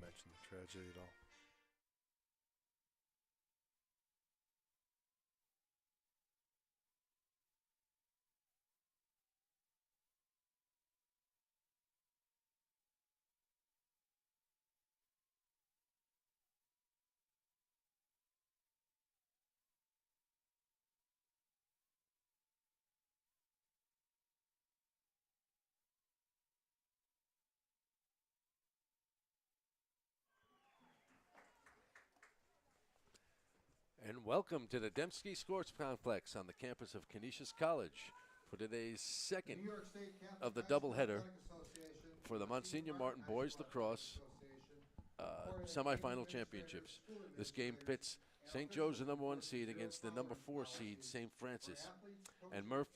mention the tragedy at all. And welcome to the Dembski Sports Complex on the campus of Canisius College for today's second of the doubleheader for the Monsignor Martin Boys Lacrosse semifinal championships. This game pits St. Joe's, the number one seed, against the number four seed, St. Francis. And Murph,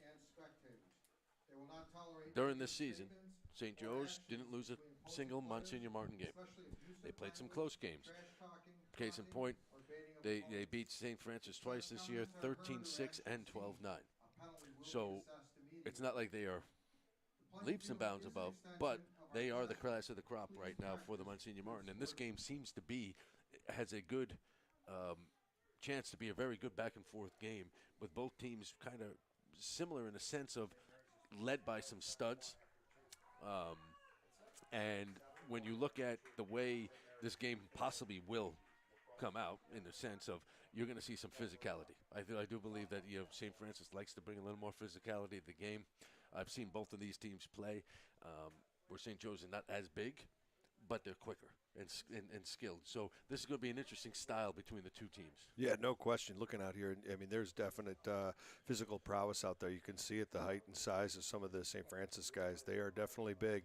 during this season, St. Joe's didn't lose a single Monsignor Martin game. They played some close games. Case in point, they beat St. Francis twice this year, 13-6 and 12-9. So it's not like they are leaps and bounds above, but they are the class of the crop right now for the Monsignor Martin. And this game seems to be, has a good chance to be a very good back and forth game, with both teams kind of similar in a sense of led by some studs. And when you look at the way this game possibly will come out, in the sense of you're going to see some physicality. I do believe that St. Francis likes to bring a little more physicality to the game. I've seen both of these teams play, where St. Joe's are not as big, but they're quicker and skilled. So this is going to be an interesting style between the two teams. Yeah, no question. Looking out here, I mean, there's definite physical prowess out there. You can see it, the height and size of some of the St. Francis guys. They are definitely big,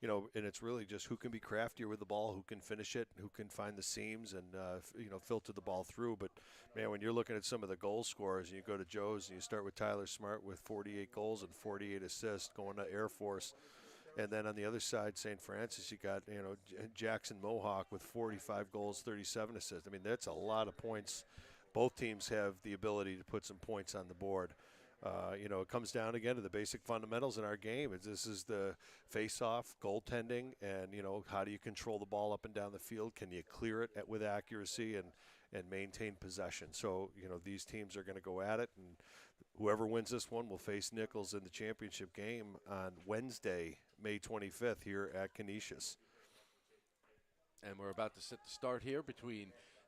and it's really just who can be craftier with the ball, who can finish it, who can find the seams and, filter the ball through. But, man, when you're looking at some of the goal scorers and you go to Joe's and you start with Tyler Smart with 48 goals and 48 assists going to Air Force. And then on the other side, St. Francis, you got, Jackson Mohawk with 45 goals, 37 assists. I mean, that's a lot of points. Both teams have the ability to put some points on the board. It comes down again to the basic fundamentals in our game. This is the face-off, goaltending, and, how do you control the ball up and down the field? Can you clear it with accuracy and maintain possession? So, these teams are going to go at it, and whoever wins this one will face Nichols in the championship game on Wednesday, May 25th, here at Canisius. And we're about to set the start here between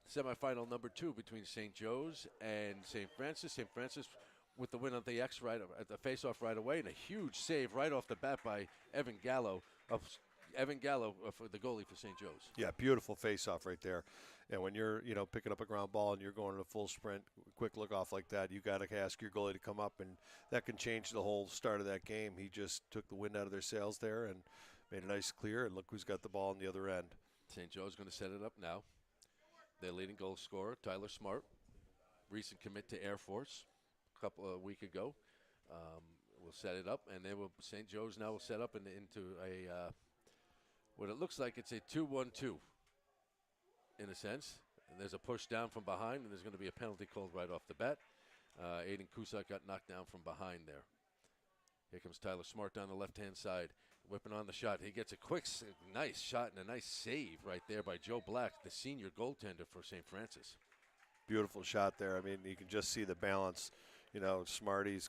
semifinal number 2 between St. Joe's and St. Francis. St. Francis with the win on the X right at the faceoff right away, and a huge save right off the bat by Evan Gallo for the goalie for St. Joe's. Yeah, beautiful face-off right there. And when you're, picking up a ground ball and you're going in a full sprint, quick look-off like that, you got to ask your goalie to come up, and that can change the whole start of that game. He just took the wind out of their sails there and made a nice clear, and look who's got the ball on the other end. St. Joe's going to set it up now. Their leading goal scorer, Tyler Smart, recent commit to Air Force a week ago. We'll set it up, and then St. Joe's now will set up into a what it looks like it's a 2-1-2 in a sense. And there's a push down from behind, and there's going to be a penalty called right off the bat. Aiden Cusack got knocked down from behind there. Here comes Tyler Smart down the left-hand side, whipping on the shot. He gets a quick, nice shot and a nice save right there by Joe Black, the senior goaltender for St. Francis. Beautiful shot there. I mean, you can just see the balance. Smarty's,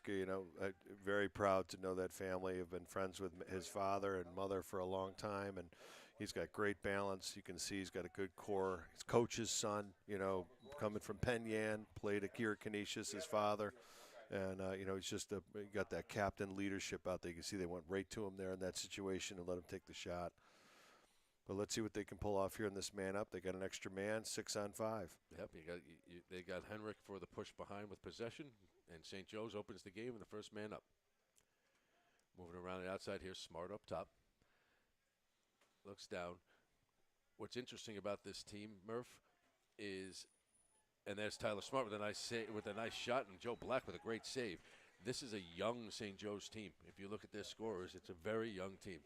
very proud to know that family. Have been friends with his father and mother for a long time, and he's got great balance. You can see he's got a good core. His coach's son, coming from Penn Yan, played at Canisius, his father. And, he's just he got that captain leadership out there. You can see they went right to him there in that situation and let him take the shot. But let's see what they can pull off here in this man up. They got an extra man, 6-on-5. Yep, they got Henrik for the push behind with possession, and St. Joe's opens the game in the first man up. Moving around the outside here, Smart up top. Looks down. What's interesting about this team, Murph, is, and there's Tyler Smart with a nice shot, and Joe Black with a great save. This is a young St. Joe's team. If you look at their scorers, it's a very young team.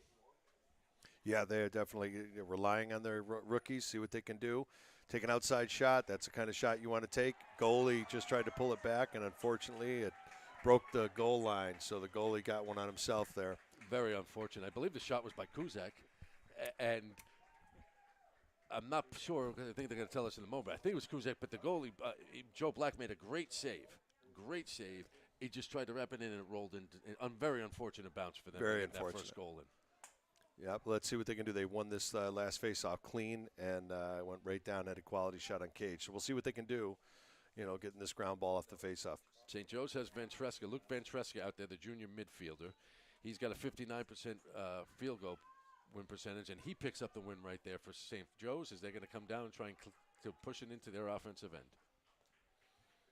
Yeah, they're definitely relying on their rookies, see what they can do. Take an outside shot. That's the kind of shot you want to take. Goalie just tried to pull it back, and unfortunately it broke the goal line, so the goalie got one on himself there. Very unfortunate. I believe the shot was by Kuzak, and I'm not sure. I think they're going to tell us in a moment. I think it was Kuzak, but the goalie, Joe Black, made a great save. Great save. He just tried to wrap it in, and it rolled in. A very unfortunate bounce for them. Very to get unfortunate. That first goal in. Yep, let's see what they can do. They won this last face-off clean and went right down, had a quality shot on Cage. So we'll see what they can do, getting this ground ball off the face-off. St. Joe's has Ventresca, Luke Ventresca out there, the junior midfielder. He's got a 59% field goal win percentage, and he picks up the win right there for St. Joe's as they're going to come down and try and to push it into their offensive end.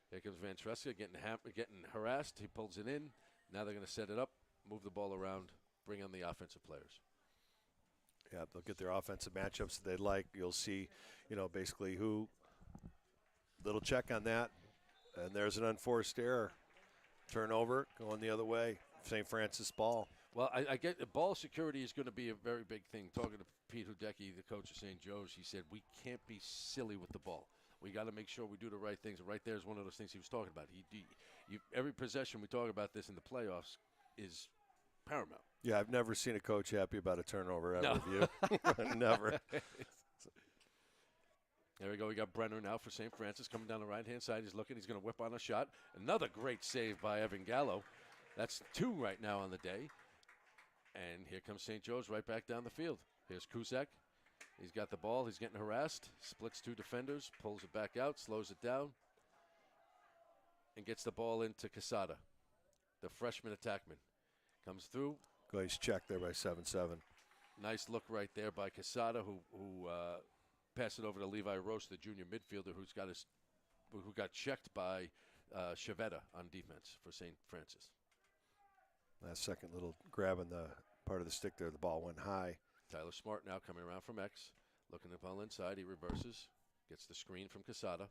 Here comes Ventresca getting harassed. He pulls it in. Now they're going to set it up, move the ball around, bring on the offensive players. Yeah, they'll get their offensive matchups that they like. You'll see, basically who. Little check on that. And there's an unforced error. Turnover going the other way. St. Francis ball. Well, I get the ball security is going to be a very big thing. Talking to Pete Hudecki, the coach of St. Joe's, he said, we can't be silly with the ball. We got to make sure we do the right things. And right there is one of those things he was talking about. Every possession, we talk about this in the playoffs, is paramount. Yeah, I've never seen a coach happy about a turnover ever. No. Have you? Never. There we go. We got Brenner now for St. Francis coming down the right-hand side. He's looking. He's going to whip on a shot. Another great save by Evan Gallo. That's 2 right now on the day. And here comes St. Joe's right back down the field. Here's Cusack. He's got the ball. He's getting harassed. Splits 2 defenders. Pulls it back out. Slows it down. And gets the ball into Quesada, the freshman attackman. Comes through. Nice check there by 7-7. Nice look right there by Quesada, who passed it over to Levi Roche, the junior midfielder, who got checked by Chavetta on defense for St. Francis. Last second little grab on the part of the stick there. The ball went high. Tyler Smart now coming around from X, looking up on inside. He reverses, gets the screen from Quesada.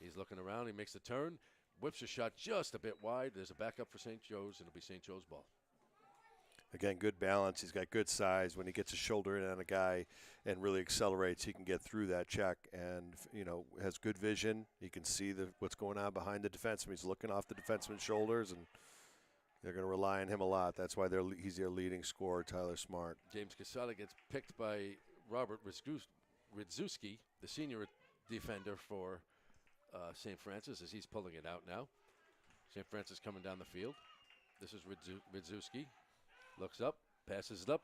He's looking around. He makes the turn, whips a shot just a bit wide. There's a backup for St. Joe's, and it'll be St. Joe's ball. Again, good balance. He's got good size. When he gets a shoulder in on a guy and really accelerates, he can get through that check and, has good vision. He can see what's going on behind the defenseman. He's looking off the defenseman's shoulders, and they're going to rely on him a lot. That's why he's their leading scorer, Tyler Smart. James Quesada gets picked by Robert Ridzuski, the senior defender for St. Francis, as he's pulling it out now. St. Francis coming down the field. This is Ridzuski. Looks up, passes it up,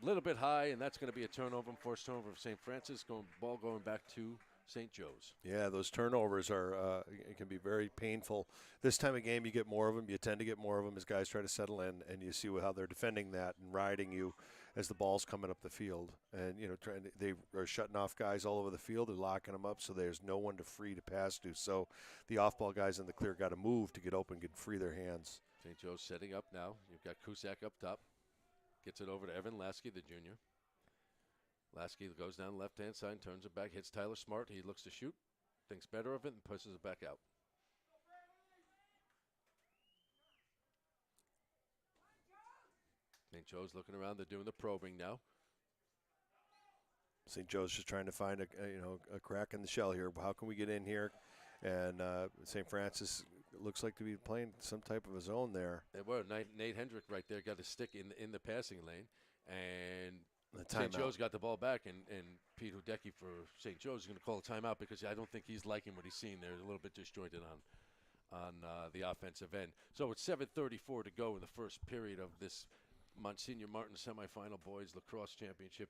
a little bit high, and that's going to be a turnover, forced turnover of St. Francis. Ball going back to St. Joe's. Yeah, those turnovers it can be very painful. This time of game, you get more of them. You tend to get more of them as guys try to settle in, and you see how they're defending that and riding you as the ball's coming up the field. And they are shutting off guys all over the field. They're locking them up, so there's no one to free to pass to. So the off-ball guys in the clear got to move to get open, get free their hands. St. Joe's setting up now. You've got Cusack up top. Gets it over to Evan Lasky, the junior. Lasky goes down the left-hand side, turns it back, hits Tyler Smart. He looks to shoot, thinks better of it, and pushes it back out. St. Joe's looking around. They're doing the probing now. St. Joe's just trying to find a crack in the shell here. How can we get in here? And St. Francis looks like to be playing some type of a zone there. They were. Nate Hendrick right there got a stick in the passing lane, and St. Joe's got the ball back, and Pete Hudecki for St. Joe's is going to call a timeout because I don't think he's liking what he's seeing there. A little bit disjointed on the offensive end. So it's 7:34 to go in the first period of this Monsignor Martin semifinal boys lacrosse championship.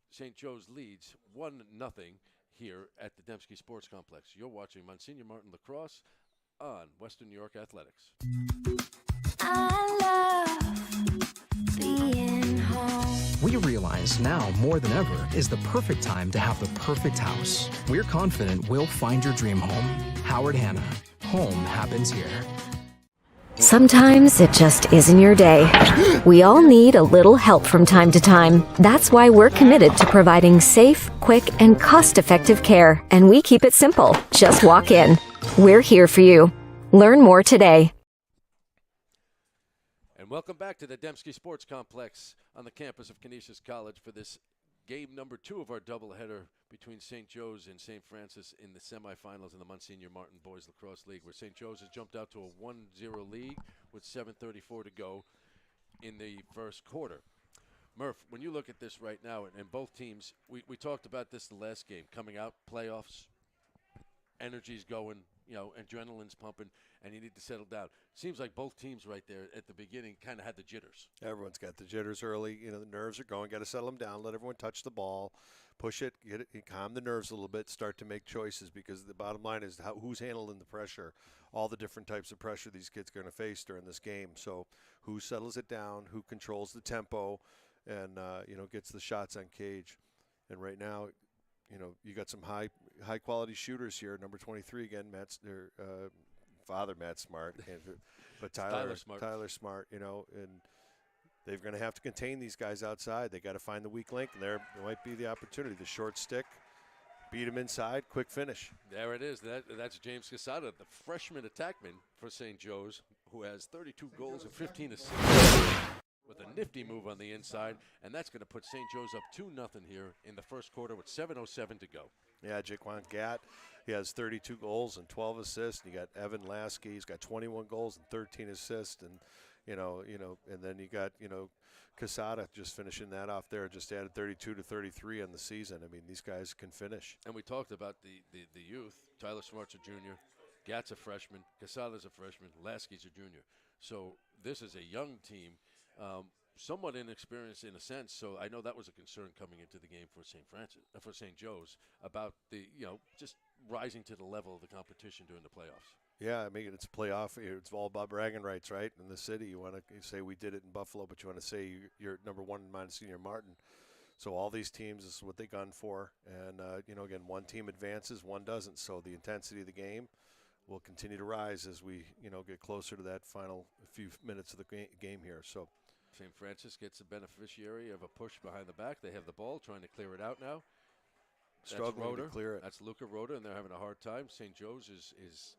St. Joe's leads 1-0 here at the Dembski Sports Complex. You're watching Monsignor Martin lacrosse on Western New York Athletics. I love being home. We realize now more than ever is the perfect time to have the perfect house. We're confident we'll find your dream home. Howard Hanna. Home happens here. Sometimes it just isn't your day. We all need a little help from time to time. That's why we're committed to providing safe, quick, and cost-effective care. And we keep it simple. Just walk in. We're here for you. Learn more today. And welcome back to the Dembski Sports Complex on the campus of Canisius College for this game number 2 of our doubleheader between St. Joe's and St. Francis in the semifinals in the Monsignor Martin Boys Lacrosse League, where St. Joe's has jumped out to a 1-0 lead with 7:34 to go in the first quarter. Murph, when you look at this right now, and both teams, we talked about this the last game, coming out, playoffs, energy's going, adrenaline's pumping, and you need to settle down. Seems like both teams right there at the beginning kind of had the jitters. Everyone's got the jitters early. The nerves are going. Got to settle them down. Let everyone touch the ball, push it, get it, calm the nerves a little bit. Start to make choices because the bottom line is who's handling the pressure, all the different types of pressure these kids are going to face during this game. So who settles it down, who controls the tempo, and gets the shots on cage. And right now, you got some high quality shooters here. Number 23 again, father Matt Smart, but Tyler Smart, and they're going to have to contain these guys outside. They got to find the weak link, and there might be the opportunity. The short stick, beat him inside, quick finish. There it is. That's James Casada, the freshman attackman for St. Joe's, who has 32 goals and 15 assists with a nifty move on the inside, and that's going to put St. Joe's up 2-0 here in the first quarter with 7:07 to go. Yeah, Jaquan Gatt, he has 32 goals and 12 assists. And you got Evan Lasky, he's got 21 goals and 13 assists, and and then you got Casada just finishing that off there, just added 32 to 33 on the season. I mean, these guys can finish. And we talked about the youth. Tyler Smart's a junior, Gatt's a freshman, Casada's a freshman, Lasky's a junior. So this is a young team. Somewhat inexperienced in a sense, so I know that was a concern coming into the game for St. Joe's about the just rising to the level of the competition during the playoffs. Yeah, I mean it's a playoff. It's all about bragging rights, right? In the city, you want to say we did it in Buffalo, but you want to say you're number one in Montesino Martin. So all these teams, this is what they gun for, and again, one team advances, one doesn't. So the intensity of the game will continue to rise as we get closer to that final few minutes of the game here. So. St. Francis gets the beneficiary of a push behind the back. They have the ball, trying to clear it out now. Struggling to clear it. That's Luca Rota, and they're having a hard time. St. Joe's is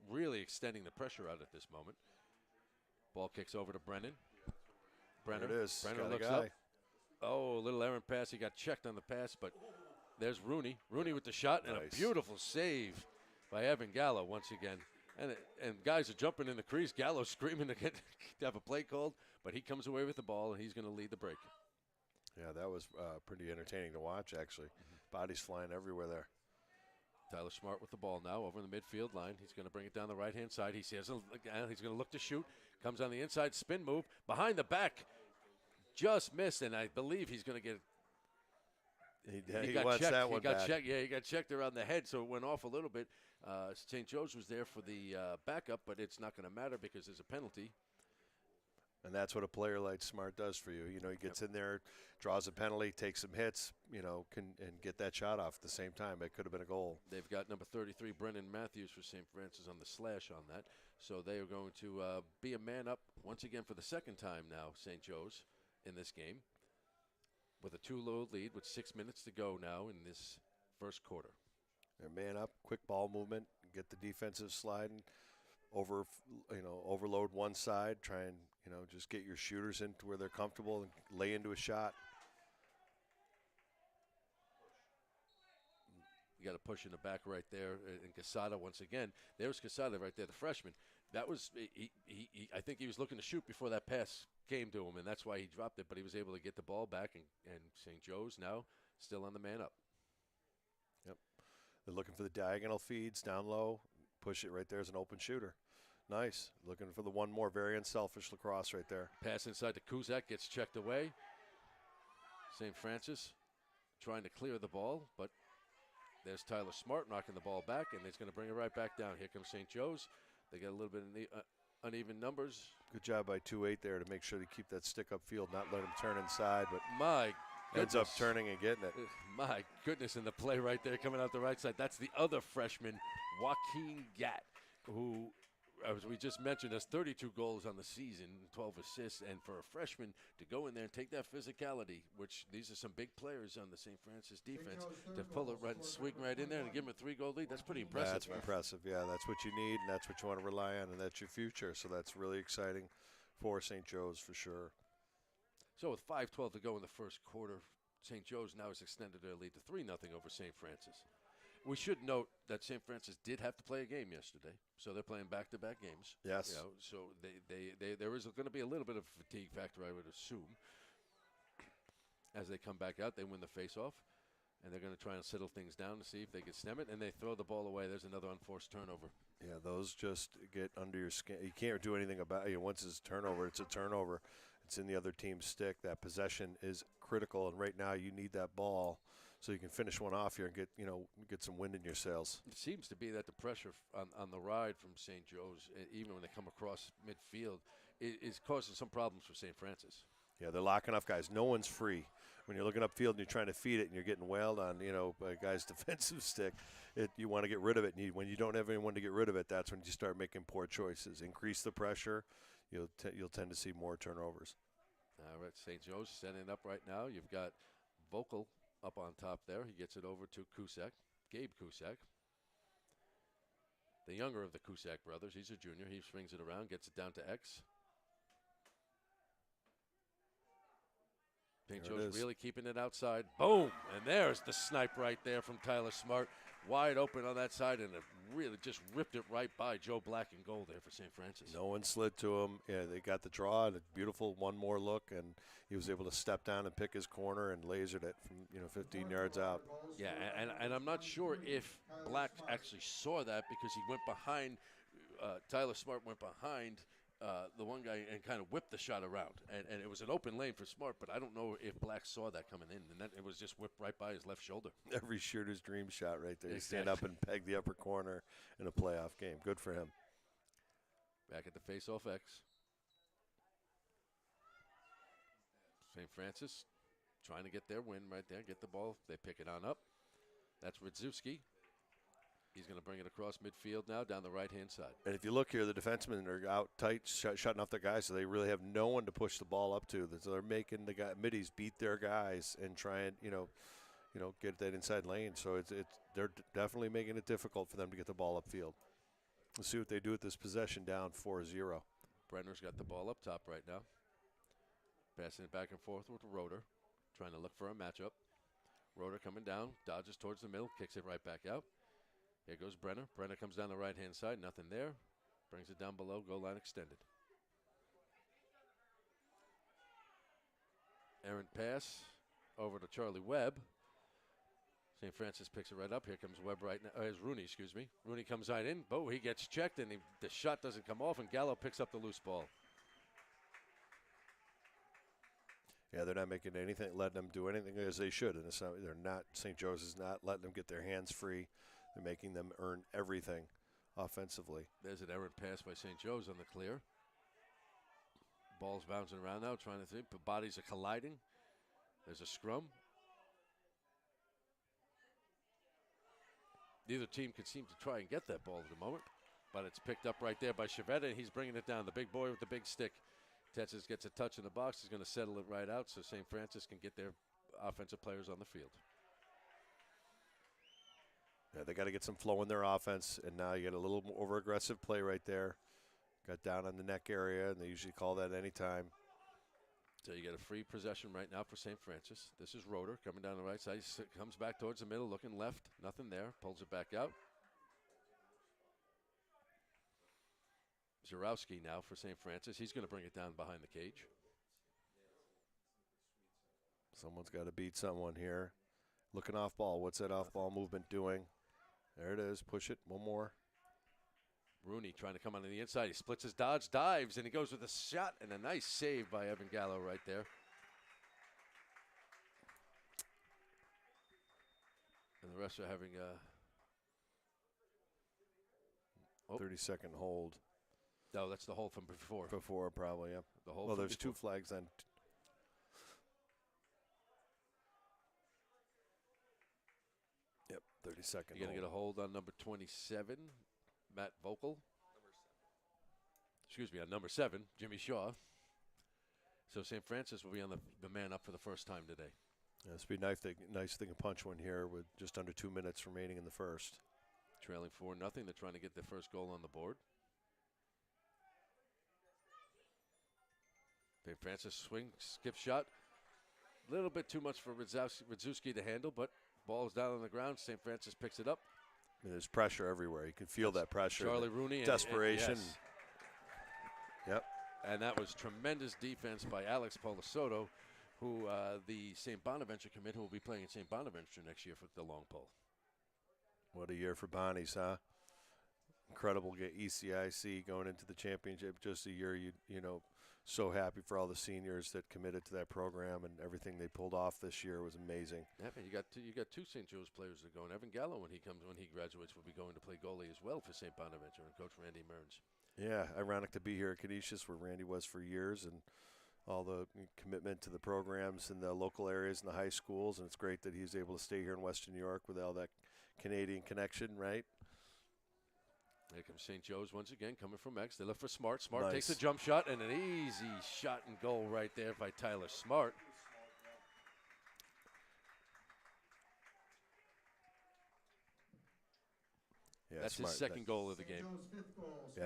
really extending the pressure out at this moment. Ball kicks over to Brennan. There it is. Brennan looks up. Oh, a little errant pass. He got checked on the pass, but there's Rooney. Rooney with the shot, and a beautiful save by Evan Gallo once again. And guys are jumping in the crease. Gallo screaming to have a play called, but he comes away with the ball, and he's going to lead the break. Yeah, that was pretty entertaining to watch, actually. Bodies flying everywhere there. Tyler Smart with the ball now over the midfield line. He's going to bring it down the right-hand side. He says he's going to look to shoot. Comes on the inside, spin move. Behind the back, just missed, and I believe he's going to get He wants checked. that one back. Checked. Yeah, he got checked around the head, so it went off a little bit. St. Joe's was there for the backup, but it's not going to matter because there's a penalty. And that's what a player like Smart does for you. He gets in there, draws a penalty, takes some hits, and get that shot off at the same time. It could have been a goal. They've got number 33, Brendan Matthews for St. Francis on the slash on that. So they are going to be a man up once again for the second time now, St. Joe's, in this game, with a 2-0 lead with 6 minutes to go now in this first quarter. They're man up, quick ball movement, get the defensive sliding, overload one side, try and just get your shooters into where they're comfortable and lay into a shot. You got a push in the back right there, and Casada once again. There's Casada right there, the freshman. That was he I think he was looking to shoot before that pass came to him, and that's why he dropped it. But he was able to get the ball back, and St. Joe's now still on the man up. Yep, they're looking for the diagonal feeds down low. Push it right there as an open shooter. Nice. Looking for the one more. Very unselfish lacrosse right there. Pass inside to Kuzak, gets checked away. St. Francis trying to clear the ball, but there's Tyler Smart knocking the ball back, and he's going to bring it right back down. Here comes St. Joe's. They got a little bit of uneven numbers. Good job by 2-8 there to make sure they keep that stick up field, not let him turn inside, but my ends up turning and getting it. My goodness, in the play right there coming out the right side. That's the other freshman, Joaquin Gatt, who, as we just mentioned, has 32 goals on the season, 12 assists, and for a freshman to go in there and take that physicality, which these are some big players on the St. Francis defense, to pull it right and swing right in there and give them a 3-goal lead, that's pretty impressive. That's impressive, yeah. That's what you need, and that's what you want to rely on, and that's your future. So that's really exciting for St. Joe's for sure. So with 5:12 to go in the first quarter, St. Joe's now has extended their lead to 3-0 over St. Francis. We should note that St. Francis did have to play a game yesterday, so they're playing back-to-back games. Yes. So there is going to be a little bit of a fatigue factor, I would assume. As they come back out, they win the face-off, and they're going to try and settle things down to see if they can stem it, and they throw the ball away. There's another unforced turnover. Yeah, those just get under your skin. You can't do anything about it. Once it's a turnover, it's a turnover. It's in the other team's stick. That possession is critical, and right now you need that ball so you can finish one off here and get some wind in your sails. It seems to be that the pressure on the ride from St. Joe's, even when they come across midfield, is causing some problems for St. Francis. Yeah, they're locking off guys. No one's free. When you're looking upfield and you're trying to feed it and you're getting wailed on, by a guy's defensive stick, you want to get rid of it. And when you don't have anyone to get rid of it, that's when you start making poor choices. Increase the pressure, you'll tend to see more turnovers. All right, St. Joe's setting up right now. You've got Vogel up on top there. He gets it over to Cusack, Gabe Cusack. The younger of the Cusack brothers. He's a junior. He swings it around, gets it down to X. St. Joe's really keeping it outside. Boom! And there's the snipe right there from Tyler Smart. Wide open on that side, and it really just ripped it right by Joe Black in goal there for St. Francis. No one slid to him. Yeah, they got the draw and a beautiful one more look, and he was able to step down and pick his corner and lasered it from 15 yards out. Yeah, and I'm not sure if Black actually saw that because he went behind. Tyler Smart went behind the one guy and kind of whipped the shot around. And it was an open lane for Smart, but I don't know if Black saw that coming in. And then it was just whipped right by his left shoulder. Every shooter's dream shot right there. You Exactly. stand up and peg the upper corner in a playoff game. Good for him. Back at the face-off X. St. Francis trying to get their win right there. Get the ball. They pick it on up. That's Radzewski. He's going to bring it across midfield now down the right-hand side. And if you look here, the defensemen are out tight, shutting off their guys, so they really have no one to push the ball up to. So they're making the middies beat their guys and try and get that inside lane. So they're definitely making it difficult for them to get the ball upfield. Let's see what they do with this possession down 4-0. Brenner's got the ball up top right now. Passing it back and forth with Roeder, trying to look for a matchup. Roeder coming down, dodges towards the middle, kicks it right back out. Here goes Brenner. Brenner comes down the right-hand side. Nothing there. Brings it down below. Goal line extended. Errant pass over to Charlie Webb. St. Francis picks it right up. Here comes Webb right now. Here's Rooney, excuse me. Rooney comes right in. He gets checked, and the shot doesn't come off, and Gallo picks up the loose ball. Yeah, they're not making anything, letting them do anything as they should. And they're not. St. Joe's is not letting them get their hands free. They're making them earn everything offensively. There's an errant pass by St. Joe's on the clear. Ball's bouncing around now, trying to think. But bodies are colliding. There's a scrum. Neither team can seem to try and get that ball at the moment. But it's picked up right there by Chevetta, and he's bringing it down. The big boy with the big stick. Tetsis gets a touch in the box. He's going to settle it right out so St. Francis can get their offensive players on the field. Yeah, they got to get some flow in their offense, and now you get a little more over-aggressive play right there. Got down on the neck area, and they usually call that any time. So you get a free possession right now for St. Francis. This is Roeder coming down the right side. He comes back towards the middle, looking left. Nothing there. Pulls it back out. Zarowski now for St. Francis. He's going to bring it down behind the cage. Someone's got to beat someone here. Looking off ball. What's that off ball movement doing? There it is. Push it. One more. Rooney trying to come on the inside. He splits his dodge, dives, and he goes with a shot and a nice save by Evan Gallo right there. And the rest are having a 30-second hold. No, that's the hold from before. Before, probably, yeah. The hold. Well, from there's before. 2 flags then. Yep, 30-second You're going to get a hold on number 27, Matt Vogel. Excuse me, on number 7, Jimmy Shaw. So St. Francis will be on the man up for the first time today. Yeah, this would be nice thing to punch one here with just under 2 minutes remaining in the first. Trailing 4-0. They're trying to get their first goal on the board. St. Francis swing, skip shot. A little bit too much for Radzewski to handle, but ball's down on the ground. St. Francis picks it up. I mean, there's pressure everywhere. You can feel that pressure. Charlie Rooney. Desperation. And yes. Yep. And that was tremendous defense by Alex Polisotto, who the St. Bonaventure commit, who will be playing at St. Bonaventure next year for the long pole. What a year for Bonnie's, huh? Incredible get ECIC going into the championship. Just a year, you know, so happy for all the seniors that committed to that program, and everything they pulled off this year was amazing. Yeah, man, you got two St. Joe's players that are going. Evan Gallo, when he graduates, will be going to play goalie as well for St. Bonaventure, and Coach Randy Mearns. Yeah, ironic to be here at Canisius, where Randy was for years, and all the commitment to the programs in the local areas and the high schools, and it's great that he's able to stay here in Western New York with all that Canadian connection, right? Here comes St. Joe's once again, coming from X. They look for Smart. Smart Nice. takes a jump shot, and an easy shot and goal right there by Tyler Smart. Yeah, That's Smart. his second goal of the game. Yeah,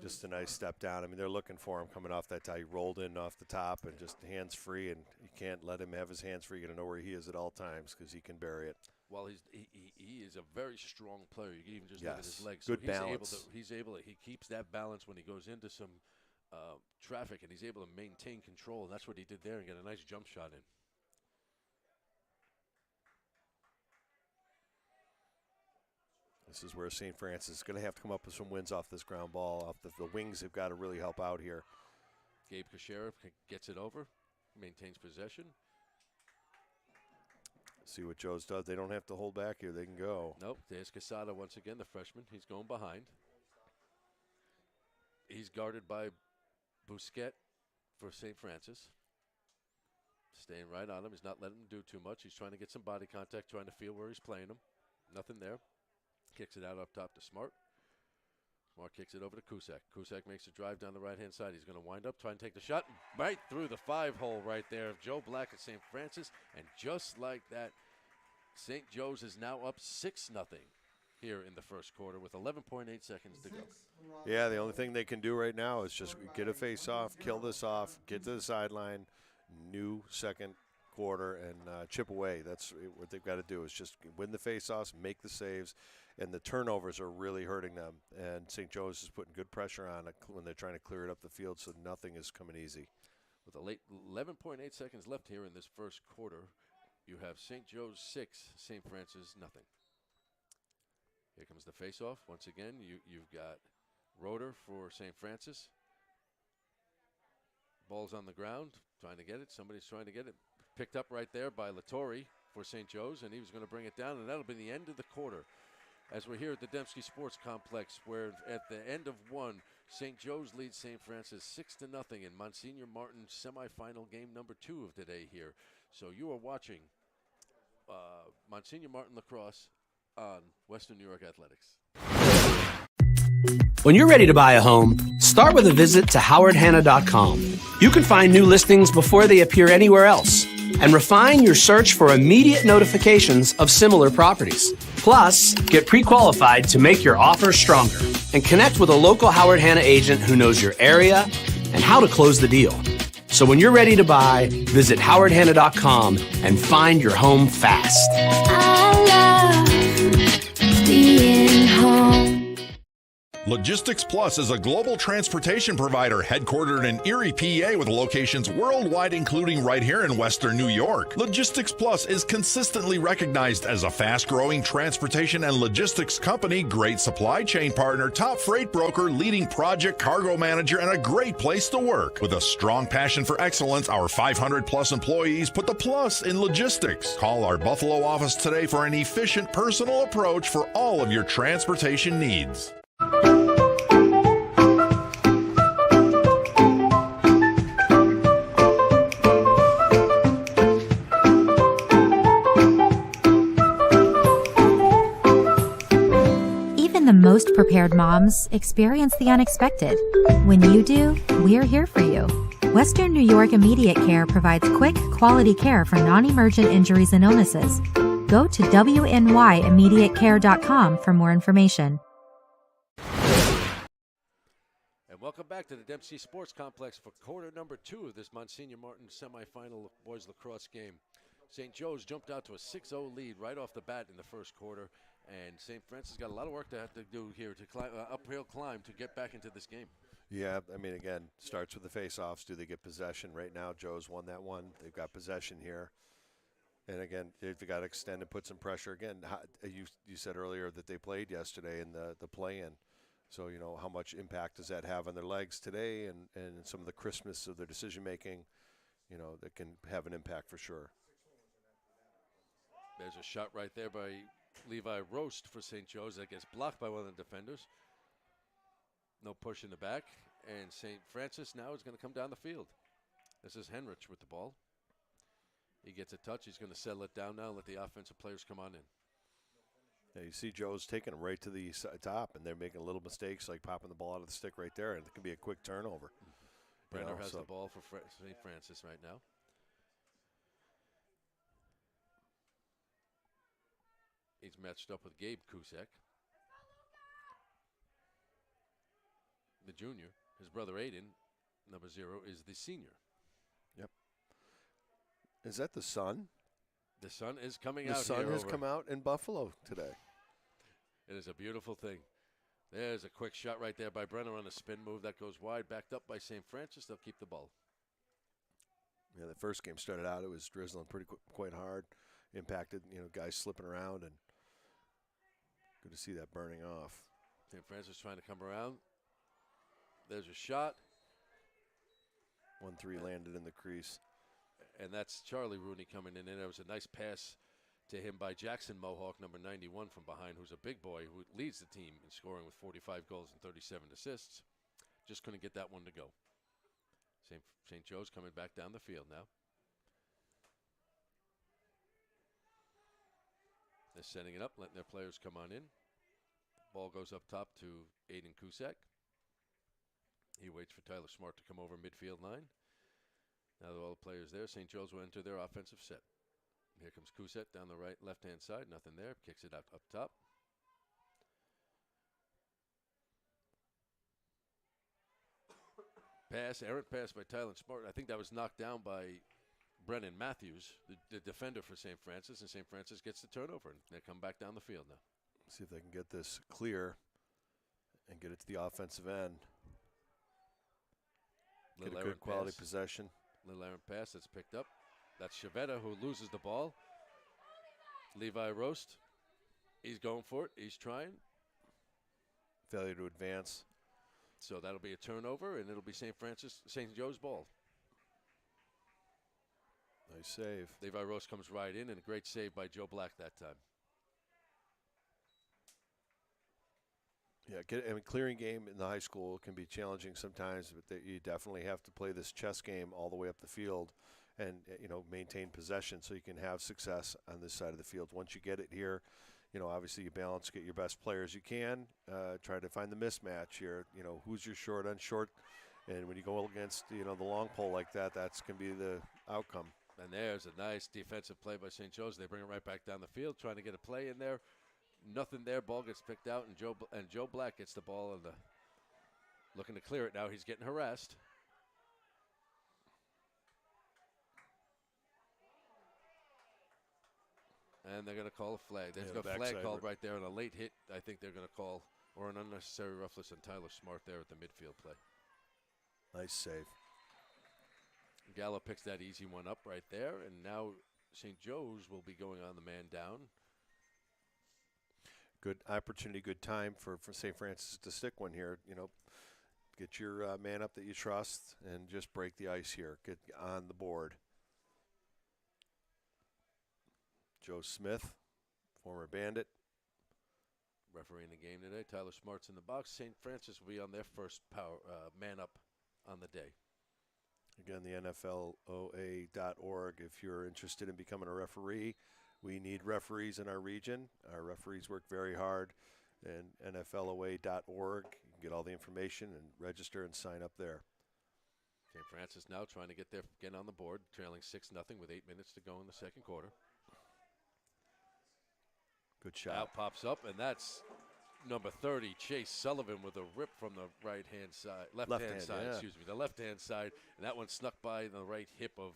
just a nice step down. I mean, they're looking for him coming off that tie. He rolled in off the top and just hands free, and you can't let him have his hands free. You got to know where he is at all times because he can bury it. Well, he is a very strong player. You can even just look at his legs. Good so balance. He keeps that balance when he goes into some traffic, and he's able to maintain control. And that's what he did there and get a nice jump shot in. This is where St. Francis is going to have to come up with some wins off this ground ball. Off the wings have got to really help out here. Gabe Kushera gets it over, maintains possession. See what Joe's does. They don't have to hold back here. They can go. Nope. There's Quesada once again, the freshman. He's going behind. He's guarded by Busquet for St. Francis. Staying right on him. He's not letting him do too much. He's trying to get some body contact, trying to feel where he's playing him. Nothing there. Kicks it out up top to Smart. Smart kicks it over to Cusack. Cusack makes a drive down the right-hand side. He's going to wind up, try and take the shot, right through the 5-hole right there of Joe Black at St. Francis. And just like that, St. Joe's is now up 6-0 here in the first quarter with 11.8 seconds to go. Yeah, the only thing they can do right now is just get a face-off, kill this off, get to the sideline, new second quarter, and chip away. That's what they've got to do is just win the face-offs, make the saves, and the turnovers are really hurting them. And St. Joe's is putting good pressure on it when they're trying to clear it up the field, so nothing is coming easy. With a late 11.8 seconds left here in this first quarter, you have St. Joe's 6, St. Francis nothing. Here comes the face-off. Once again, you've got Roeder for St. Francis. Ball's on the ground, trying to get it. Somebody's trying to get it. Picked up right there by Latore for St. Joe's, and he was going to bring it down, and that'll be the end of the quarter. As we're here at the Dembski Sports Complex, where at the end of one, St. Joe's leads St. Francis 6-0 in Monsignor Martin semifinal game number 2 of today here. So you are watching Monsignor Martin lacrosse on Western New York Athletics. When you're ready to buy a home, start with a visit to howardhanna.com. You can find new listings before they appear anywhere else and refine your search for immediate notifications of similar properties. Plus, get pre-qualified to make your offer stronger and connect with a local Howard Hanna agent who knows your area and how to close the deal. So when you're ready to buy, visit howardhanna.com and find your home fast. I love being home. Logistics Plus is a global transportation provider headquartered in Erie, PA with locations worldwide, including right here in Western New York. Logistics Plus is consistently recognized as a fast-growing transportation and logistics company, great supply chain partner, top freight broker, leading project cargo manager, and a great place to work. With a strong passion for excellence, our 500-plus employees put the plus in logistics. Call our Buffalo office today for an efficient, personal approach for all of your transportation needs. Even the most prepared moms experience the unexpected. When you do, we're here for you. Western New York Immediate Care provides quick, quality care for non-emergent injuries and illnesses. Go to WNYImmediatecare.com for more information. And welcome back to the Dembski Sports Complex for quarter number 2 of this Monsignor Martin semifinal boys lacrosse game. St. Joe's jumped out to a 6-0 lead right off the bat in the first quarter, and St. Francis got a lot of work to have to do here to climb, uphill climb to get back into this game. Yeah, I mean, again, starts with the face-offs. Do they get possession? Right now, Joe's won that one. They've got possession here. And again, they've got to extend and put some pressure. Again, you said earlier that they played yesterday in the play-in. So, how much impact does that have on their legs today and some of the crispness of their decision-making, that can have an impact for sure. There's a shot right there by Levi Roast for St. Joe's that gets blocked by one of the defenders. No push in the back, and St. Francis now is going to come down the field. This is Henrich with the ball. He gets a touch. He's going to settle it down now and let the offensive players come on in. Yeah, you see Joe's taking them right to the top, and they're making little mistakes like popping the ball out of the stick right there, and it can be a quick turnover. Brenner has the ball for St. Francis right now. He's matched up with Gabe Kusek, the junior. His brother Aiden, number 0, is the senior. Yep. Is that the sun? The sun is coming out. The sun has come out in Buffalo today. It is a beautiful thing. There's a quick shot right there by Brenner on a spin move that goes wide, backed up by St. Francis. They'll keep the ball. Yeah, the first game started out, it was drizzling quite hard, impacted, guys slipping around, and good to see that burning off. St. Francis trying to come around. There's a shot. 1-3 landed in the crease. And that's Charlie Rooney coming in. And there was a nice pass to him by Jackson Mohawk, number 91 from behind, who's a big boy who leads the team in scoring with 45 goals and 37 assists. Just couldn't get that one to go. St. Joe's coming back down the field now. They're setting it up, letting their players come on in. Ball goes up top to Aiden Kusek. He waits for Tyler Smart to come over midfield line. Now that all the players there, St. Joe's will enter their offensive set. Here comes Kusek down the left-hand side. Nothing there. Kicks it up top. Pass, errant pass by Tyler Smart. I think that was knocked down by Brennan Matthews, the defender for St. Francis, and St. Francis gets the turnover, and they come back down the field now. See if they can get this clear and get it to the offensive end. Get a good quality possession. Little errant pass that's picked up. That's Chavetta who loses the ball. Levi Roast, he's going for it. He's trying. Failure to advance. So that'll be a turnover, and it'll be St. Joe's ball. Nice save. Levi Roast comes right in, and a great save by Joe Black that time. Yeah, clearing game in the high school can be challenging sometimes, but you definitely have to play this chess game all the way up the field and, maintain possession so you can have success on this side of the field. Once you get it here, obviously you balance, get your best players you can, try to find the mismatch here. Who's your short on short, and when you go against, the long pole like that, that's going to be the outcome. And there's a nice defensive play by St. Joe's. They bring it right back down the field, trying to get a play in there. Nothing there. Ball gets picked out, and Joe Black gets the ball looking to clear it now. He's getting harassed. And they're going to call a flag. There's a flag called right there, and a late hit. I think they're going to call, or an unnecessary roughness on Tyler Smart there at the midfield play. Nice save. Gallo picks that easy one up right there, and now St. Joe's will be going on the man down. Good opportunity, good time for St. Francis to stick one here. Get your man up that you trust and just break the ice here. Get on the board. Joe Smith, former Bandit. Refereeing the game today. Tyler Smart's in the box. St. Francis will be on their first man up on the day. Again, the NFLOA.org. If you're interested in becoming a referee, we need referees in our region. Our referees work very hard. And NFLOA.org. You can get all the information and register and sign up there. St. Francis now trying to get on the board, trailing 6-0 with 8 minutes to go in the second quarter. Good shot. Out pops up, and that's number 30, Chase Sullivan, with a rip from the right-hand side, left-hand side, yeah. excuse me, the left-hand side, and that one snuck by the right hip of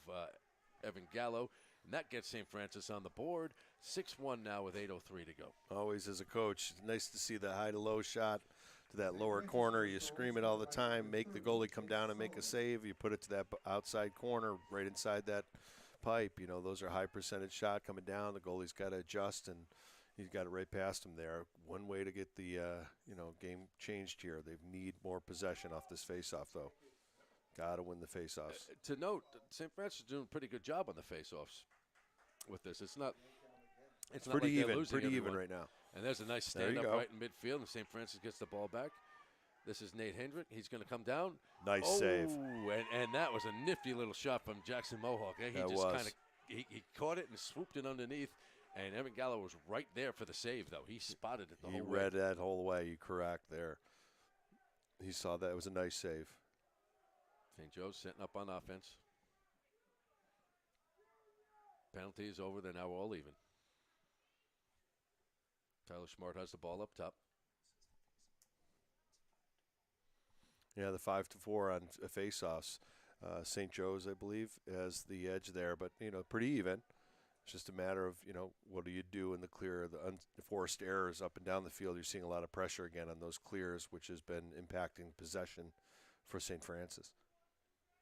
Evan Gallo, and that gets St. Francis on the board. 6-1 now with 8:03 to go. Always as a coach, nice to see the high to low shot, to that lower corner. You scream it all the time, make the goalie come down and make a save. You put it to that outside corner right inside that pipe. You know, those are high percentage shot coming down. The goalie's got to adjust, and he's got it right past him there. One way to get the game changed here. They need more possession off this faceoff, though. Got to win the faceoffs. To note, St. Francis is doing a pretty good job on the faceoffs with this. It's not Pretty like they're even, losing pretty even everyone. right now. And there's a nice There you stand-up go. right in midfield, and St. Francis gets the ball back. This is Nate Hendrick. He's going to come down. Nice save. And that was a nifty little shot from Jackson Mohawk. He That just was. kind of he caught it and swooped it underneath. And Evan Gallo was right there for the save, though. He spotted it the He whole way. read that whole way. You correct there. He saw that. It was a nice save. St. Joe's setting up on offense. Penalty is over. They're now all even. Tyler Smart has the ball up top. Yeah, the 5-4 on faceoffs. St. Joe's, I believe, has the edge there, but pretty even. It's just a matter of what do you do in the clear, the unforced errors up and down the field. You're seeing a lot of pressure again on those clears, which has been impacting possession for St. Francis.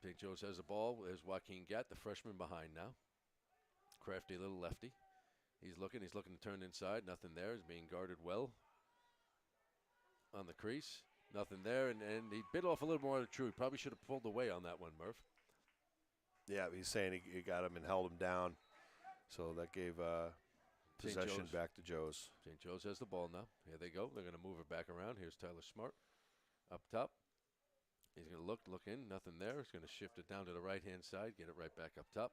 St. Joe's has the ball. There's Joaquin Gatt, the freshman, behind now. Crafty little lefty. He's looking to turn inside. Nothing there. He's being guarded well on the crease. Nothing there, and he bit off a little more than true. He probably should have pulled away on that one, Murph. Yeah, he's saying he got him and held him down, so that gave possession back to Joe's. St. Joe's has the ball now. Here they go. They're going to move it back around. Here's Tyler Smart up top. He's going to look in. Nothing there. He's going to shift it down to the right-hand side, get it right back up top.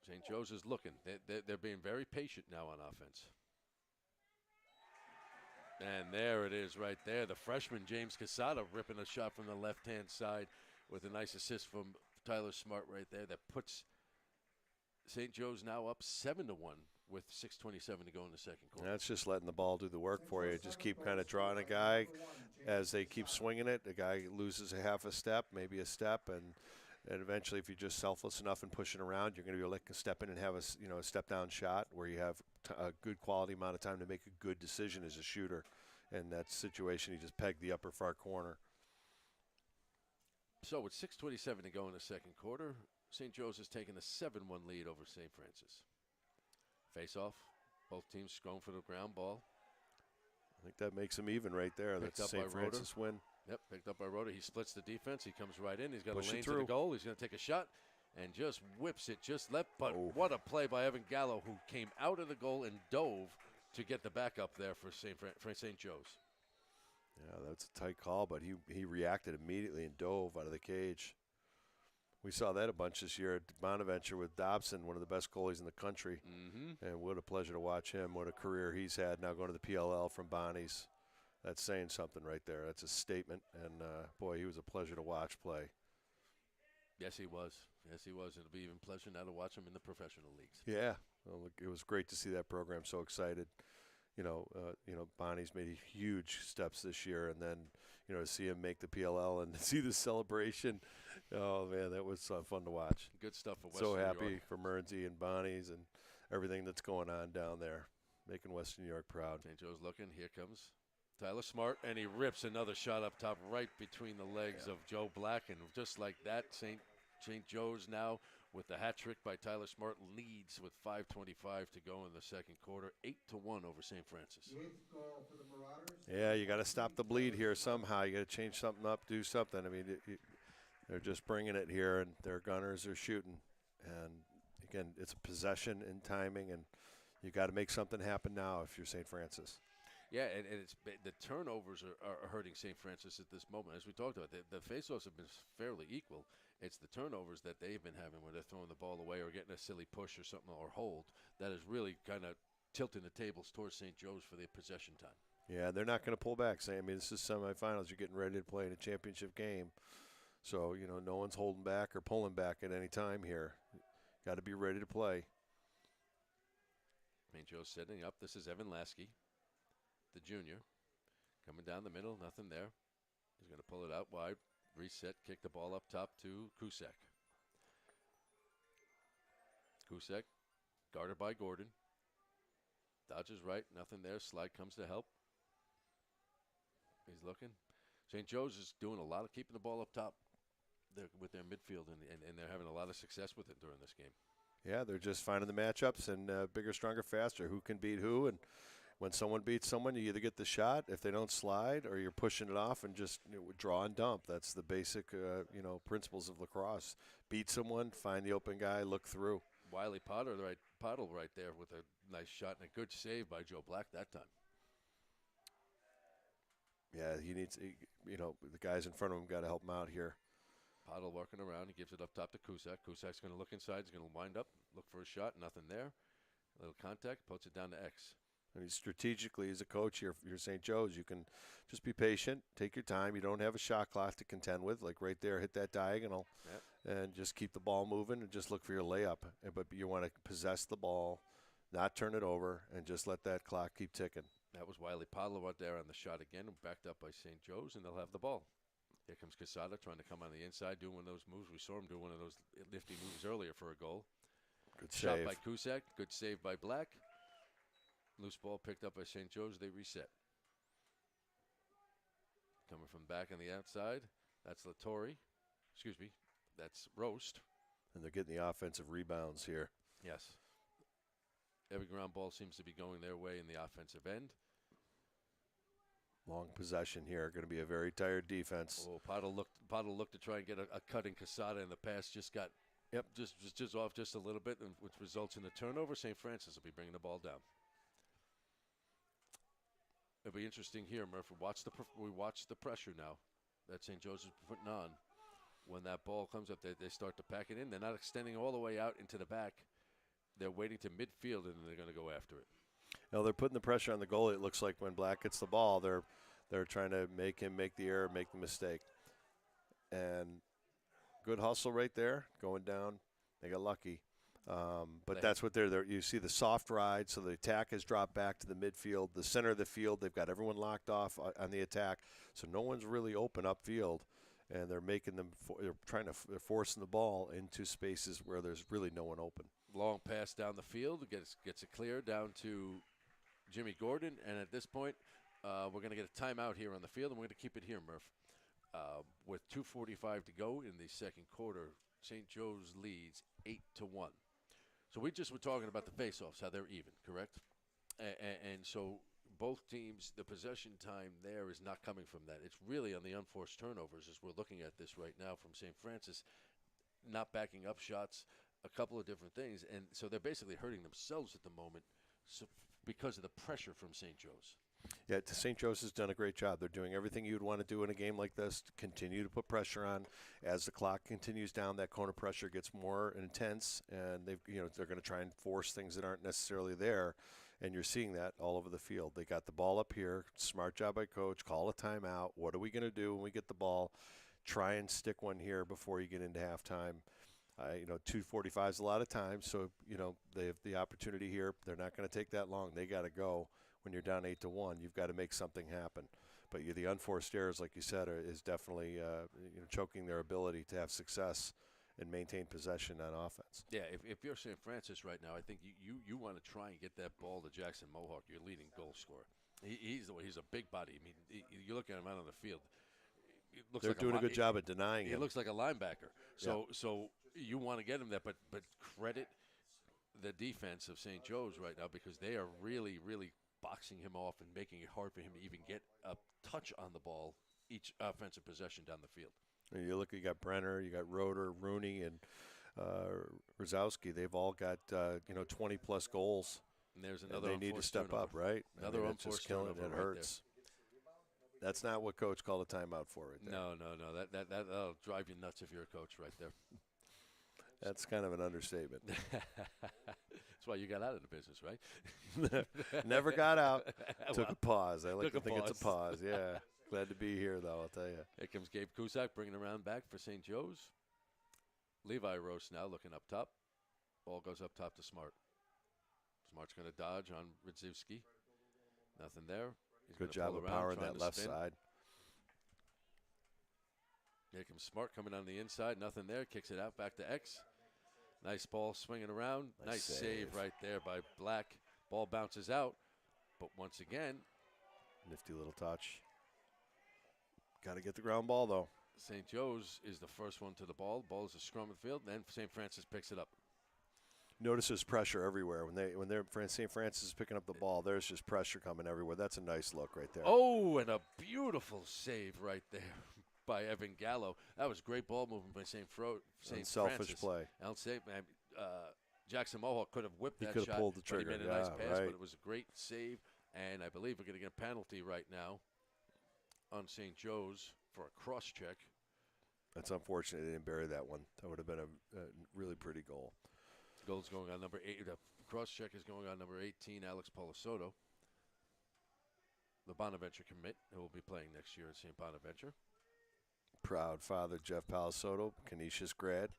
St. Joe's is looking. They're being very patient now on offense. And there it is right there. The freshman, James Casada, ripping a shot from the left-hand side with a nice assist from Tyler Smart right there. That puts St. Joe's now up 7-1 with 6:27 to go in the second quarter. That's just letting the ball do the work for you. Just keep kind of drawing a guy as they keep swinging it. The guy loses a half a step, maybe a step, and eventually, if you're just selfless enough and pushing around, you're going to be able to step in and have a step down shot where you have a good quality amount of time to make a good decision as a shooter. In that situation, he just pegged the upper far corner. So with 6:27 to go in the second quarter, St. Joe's has taken a 7-1 lead over St. Francis. Face off. Both teams going for the ground ball. I think that makes them even right there. Picked That's up by St. Francis win. Yep, picked up by Roder. He splits the defense. He comes right in. He's got Push a it lane to the through. goal. He's going to take a shot and just whips it just left. But what a play by Evan Gallo, who came out of the goal and dove to get the backup there for St. Joe's. Yeah, that's a tight call, but he reacted immediately and dove out of the cage. We saw that a bunch this year at Bonaventure with Dobson, one of the best goalies in the country. Mm-hmm. And what a pleasure to watch him. What a career he's had now going to the PLL from Bonnie's. That's saying something right there. That's a statement. And, boy, he was a pleasure to watch play. Yes, he was. Yes, he was. It'll be even pleasure now to watch him in the professional leagues. Yeah. Well, it was great to see that program so excited. Bonnie's made huge steps this year, and then, to see him make the PLL and see the celebration. Oh, man, that was fun to watch. Good stuff for Western So New happy York. for Mernsey and Bonnie's and everything that's going on down there, making Western New York proud. St. Joe's looking. Here comes Tyler Smart, and he rips another shot up top right between the legs of Joe Black, and just like that, St. Joe's now with the hat trick by Tyler Smart leads with 5:25 to go in the second quarter, 8-1 over St. Francis. Yeah, you got to stop the bleed here somehow. You got to change something up, do something. I mean, they're just bringing it here, and their gunners are shooting. And again, it's a possession and timing, and you got to make something happen now if you're St. Francis. Yeah, and it's the turnovers are hurting St. Francis at this moment. As we talked about, the faceoffs have been fairly equal. It's the turnovers that they've been having where they're throwing the ball away or getting a silly push or something or hold that is really kind of tilting the tables towards St. Joe's for their possession time. Yeah, they're not going to pull back. I mean, this is semifinals. You're getting ready to play in a championship game. So, no one's holding back or pulling back at any time here. Got to be ready to play. St. Joe's setting up. This is Evan Lasky, the junior, coming down the middle. Nothing there. He's going to pull it out wide. Reset, kick the ball up top to Kusek. Kusek, guarded by Gordon. Dodges right, nothing there. Slide comes to help. He's looking. St. Joe's is doing a lot of keeping the ball up top with their midfield, and they're having a lot of success with it during this game. Yeah, they're just finding the matchups and bigger, stronger, faster. Who can beat who? And when someone beats someone, you either get the shot if they don't slide, or you're pushing it off and just draw and dump. That's the basic, principles of lacrosse. Beat someone, find the open guy, look through. Wiley Pottle right there with a nice shot and a good save by Joe Black that time. Yeah, he needs, the guys in front of him got to help him out here. Pottle working around. He gives it up top to Cusack. Cusack's going to look inside. He's going to wind up, look for a shot. Nothing there. A little contact, puts it down to X. And he's strategically, as a coach, you're St. Joe's. You can just be patient, take your time. You don't have a shot clock to contend with. Like right there, hit that diagonal, and just keep the ball moving and just look for your layup. But you want to possess the ball, not turn it over, and just let that clock keep ticking. That was Wiley Pottle right there on the shot again, backed up by St. Joe's, and they'll have the ball. Here comes Quesada trying to come on the inside, doing one of those moves. We saw him do one of those nifty moves earlier for a goal. Good Shot save by Cusack. Good save by Black. Loose ball picked up by St. Joe's. They reset. Coming from back on the outside, that's Latore. Excuse me, that's Roast. And they're getting the offensive rebounds here. Yes. Every ground ball seems to be going their way in the offensive end. Long possession here. Going to be a very tired defense. Oh, Pottle looked to try and get a cut in Quesada, and the pass just got just off just a little bit, which results in a turnover. St. Francis will be bringing the ball down. It'll be interesting here, Murphy. We watch the pressure now that St. Joe's is putting on. When that ball comes up, they start to pack it in. They're not extending all the way out into the back. They're waiting to midfield, and they're going to go after it. No, they're putting the pressure on the goalie. It looks like when Black gets the ball, they're trying to make him make the error, make the mistake. And good hustle right there, going down. They got lucky. But that's what they're there. You see the soft ride, so the attack has dropped back to the midfield, the center of the field. They've got everyone locked off on the attack, so no one's really open upfield, and they're making them. They're forcing the ball into spaces where there's really no one open. Long pass down the field, gets it clear down to Jimmy Gordon, and at this point, we're going to get a timeout here on the field, and we're going to keep it here, Murph. With 2:45 to go in the second quarter, St. Joe's leads 8-1. So we just were talking about the face-offs, how they're even, correct? And so both teams, the possession time there is not coming from that. It's really on the unforced turnovers as we're looking at this right now from St. Francis, not backing up shots, a couple of different things. And so they're basically hurting themselves at the moment because of the pressure from St. Joe's. Yeah, St. Joe's has done a great job. They're doing everything you'd want to do in a game like this, to continue to put pressure on. As the clock continues down, that corner pressure gets more intense, and they're going to try and force things that aren't necessarily there, and you're seeing that all over the field. They got the ball up here. Smart job by coach. Call a timeout. What are we going to do when we get the ball? Try and stick one here before you get into halftime. 2:45 is a lot of time, so they have the opportunity here. They're not going to take that long. They got to go. When you're down 8-1, you've got to make something happen. But the unforced errors, like you said, is definitely choking their ability to have success and maintain possession on offense. Yeah, if you're St. Francis right now, I think you want to try and get that ball to Jackson Mohawk, your leading goal scorer. He's a big body. I mean, you look at him out on the field. They're doing a good job at denying him. He looks like a linebacker. So you want to get him that, but credit the defense of St. Joe's right now because they are really, really boxing him off and making it hard for him to even get a touch on the ball each offensive possession down the field. And you look, you got Brenner, you got Roeder, Rooney, and Rosowski. They've all got 20-plus goals. And there's another. And they need to step up, right? Another unforced turnover. It hurts. There. That's not what coach called a timeout for, right there. No. That'll drive you nuts if you're a coach, right there. That's kind of an understatement. That's why you got out of the business, right? Never got out. Took a pause. I like to think pause. it's a pause. Yeah. Glad to be here, though, I'll tell you. Here comes Gabe Cusack bringing around back for St. Joe's. Levi Roast now looking up top. Ball goes up top to Smart. Smart's going to dodge on Radzewski. Nothing there. Good job of powering that left side. Here comes Smart coming on the inside. Nothing there. Kicks it out back to X. Nice ball swinging around. Nice save right there by Black. Ball bounces out. But once again. Nifty little touch. Got to get the ground ball, though. St. Joe's is the first one to the ball. The ball is a scrum of the field. Then St. Francis picks it up. Notice there's pressure everywhere. When St. Francis is picking up the ball, there's just pressure coming everywhere. That's a nice look right there. Oh, and a beautiful save right there by Evan Gallo. That was great ball movement by St. Francis. Selfish play. Jackson Mohawk could have whipped that shot. He could have pulled the trigger. But he made a nice pass, but it was a great save. And I believe we're going to get a penalty right now on St. Joe's for a cross check. That's unfortunate they didn't bury that one. That would have been a really pretty goal. Goal's going on number 8. The cross check is going on number 18, Alex Polisoto, the Bonaventure commit, who will be playing next year at St. Bonaventure. Proud father, Jeff Palisoto, Canisius grad.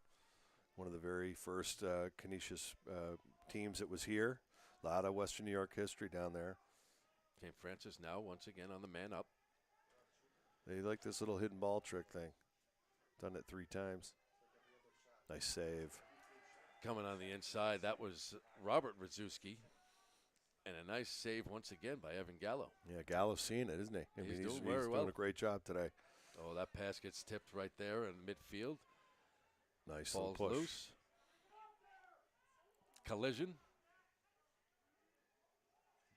One of the very first Canisius teams that was here. A lot of Western New York history down there. St. Francis now once again on the man up. They like this little hidden ball trick thing. Done it 3 times. Nice save. Coming on the inside, that was Robert Radzewski. And a nice save once again by Evan Gallo. Yeah, Gallo's seeing it, isn't he? He's doing he's very well. doing a great job today. Oh, that pass gets tipped right there in midfield. Nice Ball's little push. loose. Collision.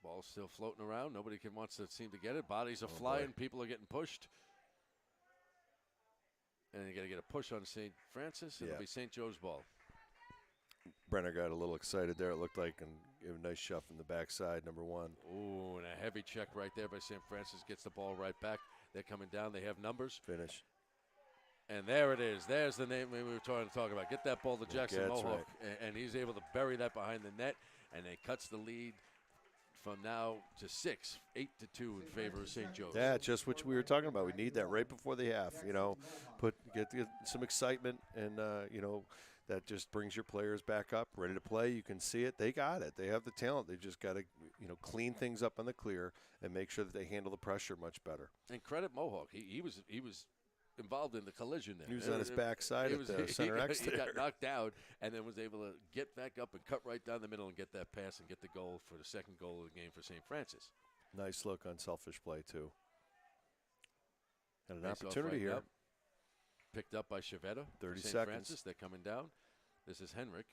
Ball's still floating around. Nobody wants to seem to get it. Bodies are flying. Boy. People are getting pushed. And you got to get a push on St. Francis. It'll be St. Joe's ball. Brenner got a little excited there, it looked like, and gave a nice shove from the backside, number 1. Ooh, and a heavy check right there by St. Francis. Gets the ball right back. They're coming down. They have numbers. Finish. And there it is. There's the name we were trying to talk about. Get that ball to Jackson Mohawk. Right. And he's able to bury that behind the net. And it cuts the lead from now to 6, 8-2 in favor of St. Joe's. Yeah, just what we were talking about. We need that right before the half. Get some excitement, and that just brings your players back up, ready to play. You can see it. They got it. They have the talent. They just got to clean things up on the clear and make sure that they handle the pressure much better. And credit Mohawk. He was involved in the collision there. He was on his backside at the center X there. He got knocked down and then was able to get back up and cut right down the middle and get that pass and get the goal for the second goal of the game for St. Francis. Nice look on selfish play, too. And an Nice opportunity right here. now. Picked up by Chivetta. 30 St. seconds. Francis, they're coming down. This is Henrik.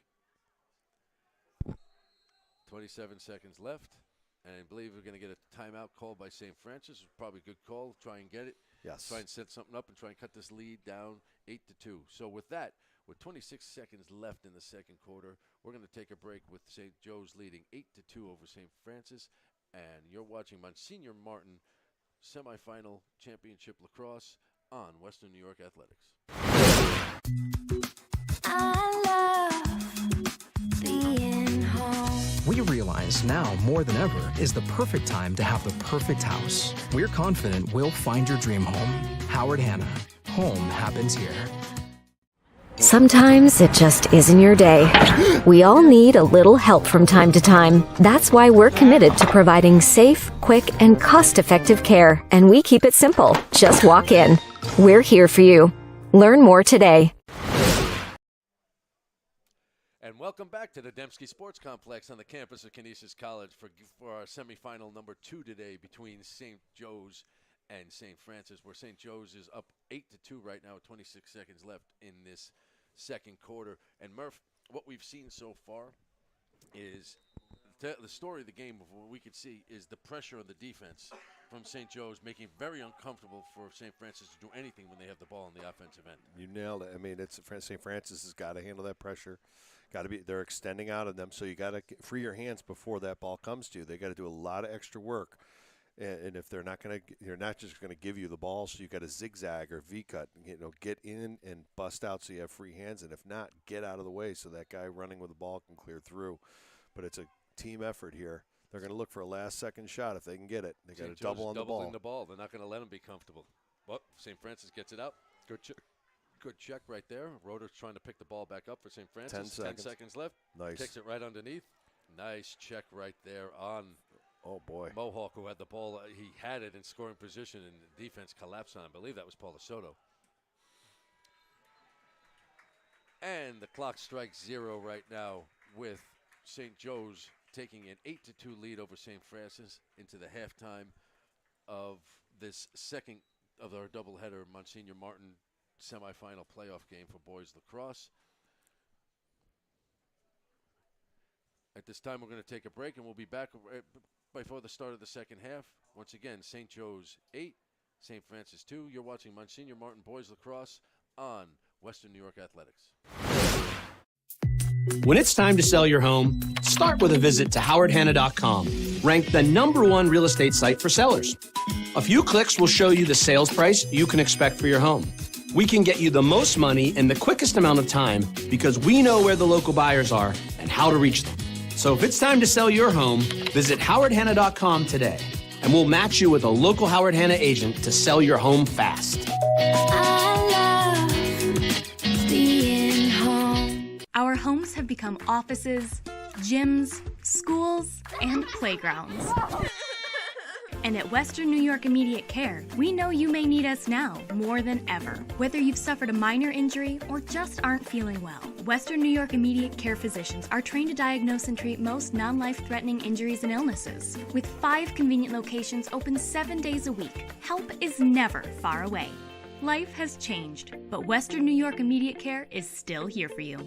27 seconds left. And I believe we're going to get a timeout called by St. Francis. Probably a good call. Try and get it. Yes. Try and set something up and try and cut this lead down 8-2. So with that, with 26 seconds left in the second quarter, we're going to take a break with St. Joe's leading 8-2 over St. Francis. And you're watching Monsignor Martin Semifinal Championship Lacrosse on Western New York Athletics. I love being home. We realize now more than ever is the perfect time to have the perfect house. We're confident we'll find your dream home. Howard Hanna. Home happens here. Sometimes it just isn't your day. We all need a little help from time to time. That's why we're committed to providing safe, quick, and cost-effective care. And we keep it simple. Just walk in. We're here for you. Learn more today. And welcome back to the Dembski Sports Complex on the campus of Canisius College for our semifinal number 2 today between St. Joe's and St. Francis, where St. Joe's is up 8-2 right now with 26 seconds left in this second quarter. And Murph, what we've seen so far is the story of the game, of what we could see, is the pressure on the defense from St. Joe's, making it very uncomfortable for St. Francis to do anything when they have the ball on the offensive end. You nailed it. I mean, St. Francis has got to handle that pressure. They're extending out of them, so you got to free your hands before that ball comes to you. They got to do a lot of extra work. And if they're not just going to give you the ball, so you got to zigzag or V-cut, get in and bust out so you have free hands. And if not, get out of the way so that guy running with the ball can clear through. But it's a team effort here. They're going to look for a last-second shot if they can get it. They got to double on the ball. Doubling the ball. They're not going to let them be comfortable. But St. Francis gets it out. Good check right there. Roder's trying to pick the ball back up for St. Francis. 10 seconds left. Nice. Kicks it right underneath. Nice check right there on Mohawk, who had the ball. He had it in scoring position, and the defense collapsed on him. I believe that was Polisoto. And the clock strikes 0 right now with St. Joe's taking an 8-2 lead over St. Francis into the halftime of this second of our doubleheader Monsignor Martin semifinal playoff game for boys lacrosse. At this time, we're going to take a break, and we'll be back before the start of the second half. Once again, St. Joe's 8, St. Francis 2. You're watching Monsignor Martin boys lacrosse on Western New York Athletics. When it's time to sell your home, start with a visit to howardhanna.com, ranked the #1 real estate site for sellers. A few clicks will show you the sales price you can expect for your home. We can get you the most money in the quickest amount of time because we know where the local buyers are and how to reach them. So if it's time to sell your home, visit howardhanna.com today, and we'll match you with a local Howard Hanna agent to sell your home fast. I love being home. Our homes have become offices, gyms, schools, and playgrounds. And at Western New York Immediate Care, we know you may need us now more than ever. Whether you've suffered a minor injury or just aren't feeling well, Western New York Immediate Care physicians are trained to diagnose and treat most non-life-threatening injuries and illnesses. With 5 convenient locations open 7 days a week, help is never far away. Life has changed, but Western New York Immediate Care is still here for you.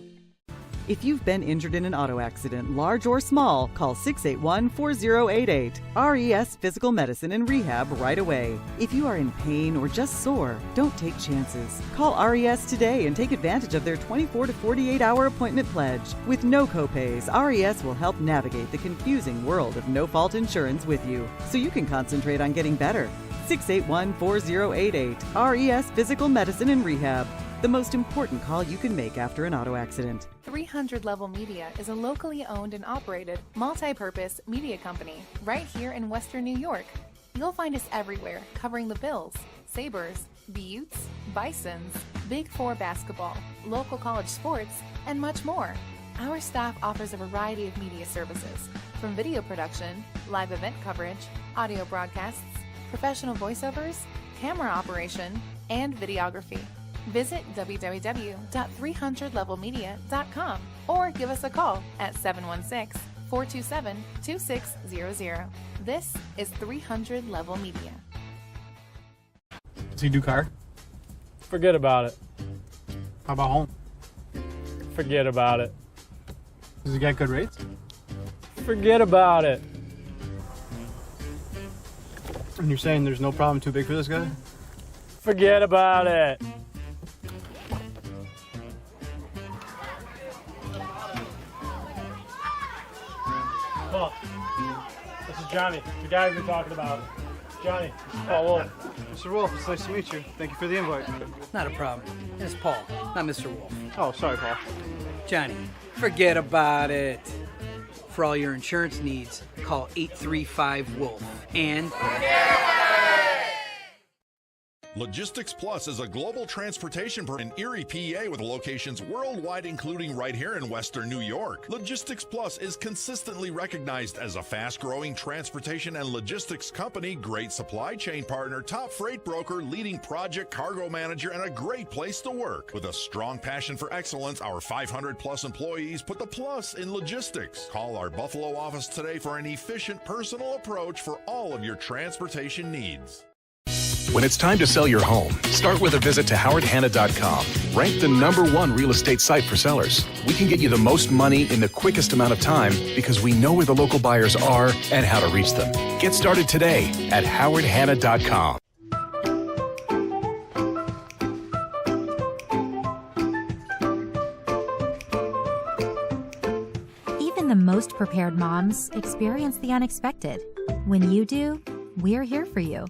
If you've been injured in an auto accident, large or small, call 681-4088. RES Physical Medicine and Rehab right away. If you are in pain or just sore, don't take chances. Call RES today and take advantage of their 24 to 48-hour appointment pledge. With no copays, RES will help navigate the confusing world of no-fault insurance with you, so you can concentrate on getting better. 681-4088. RES Physical Medicine and Rehab. The most important call you can make after an auto accident. 300 Level Media is a locally owned and operated multi-purpose media company right here in Western New York. You'll find us everywhere covering the Bills, Sabres, Buttes, Bisons, Big Four basketball, local college sports, and much more. Our staff offers a variety of media services, from video production, live event coverage, audio broadcasts, professional voiceovers, camera operation, and videography. Visit www.300levelmedia.com or give us a call at 716-427-2600. This is 300 Level Media. Does he do car? Forget about it. How about home? Forget about it. Does he get good rates? Forget about it. And you're saying there's no problem too big for this guy? Forget about it. Paul, this is Johnny, the guy we've been talking about. Johnny, Paul Wolf. Mr. Wolf, it's nice to meet you. Thank you for the invite. Not a problem. It's Paul, not Mr. Wolf. Oh, sorry, Paul. Johnny, forget about it. For all your insurance needs, call 835-WOLF. And... Logistics Plus is a global transportation in Erie, PA with locations worldwide, including right here in Western New York. Logistics Plus is consistently recognized as a fast-growing transportation and logistics company, great supply chain partner, top freight broker, leading project cargo manager, and a great place to work. With a strong passion for excellence, our 500-plus employees put the plus in logistics. Call our Buffalo office today for an efficient, personal approach for all of your transportation needs. When it's time to sell your home, start with a visit to howardhanna.com, ranked the #1 real estate site for sellers. We can get you the most money in the quickest amount of time because we know where the local buyers are and how to reach them. Get started today at howardhanna.com. Even the most prepared moms experience the unexpected. When you do, we're here for you.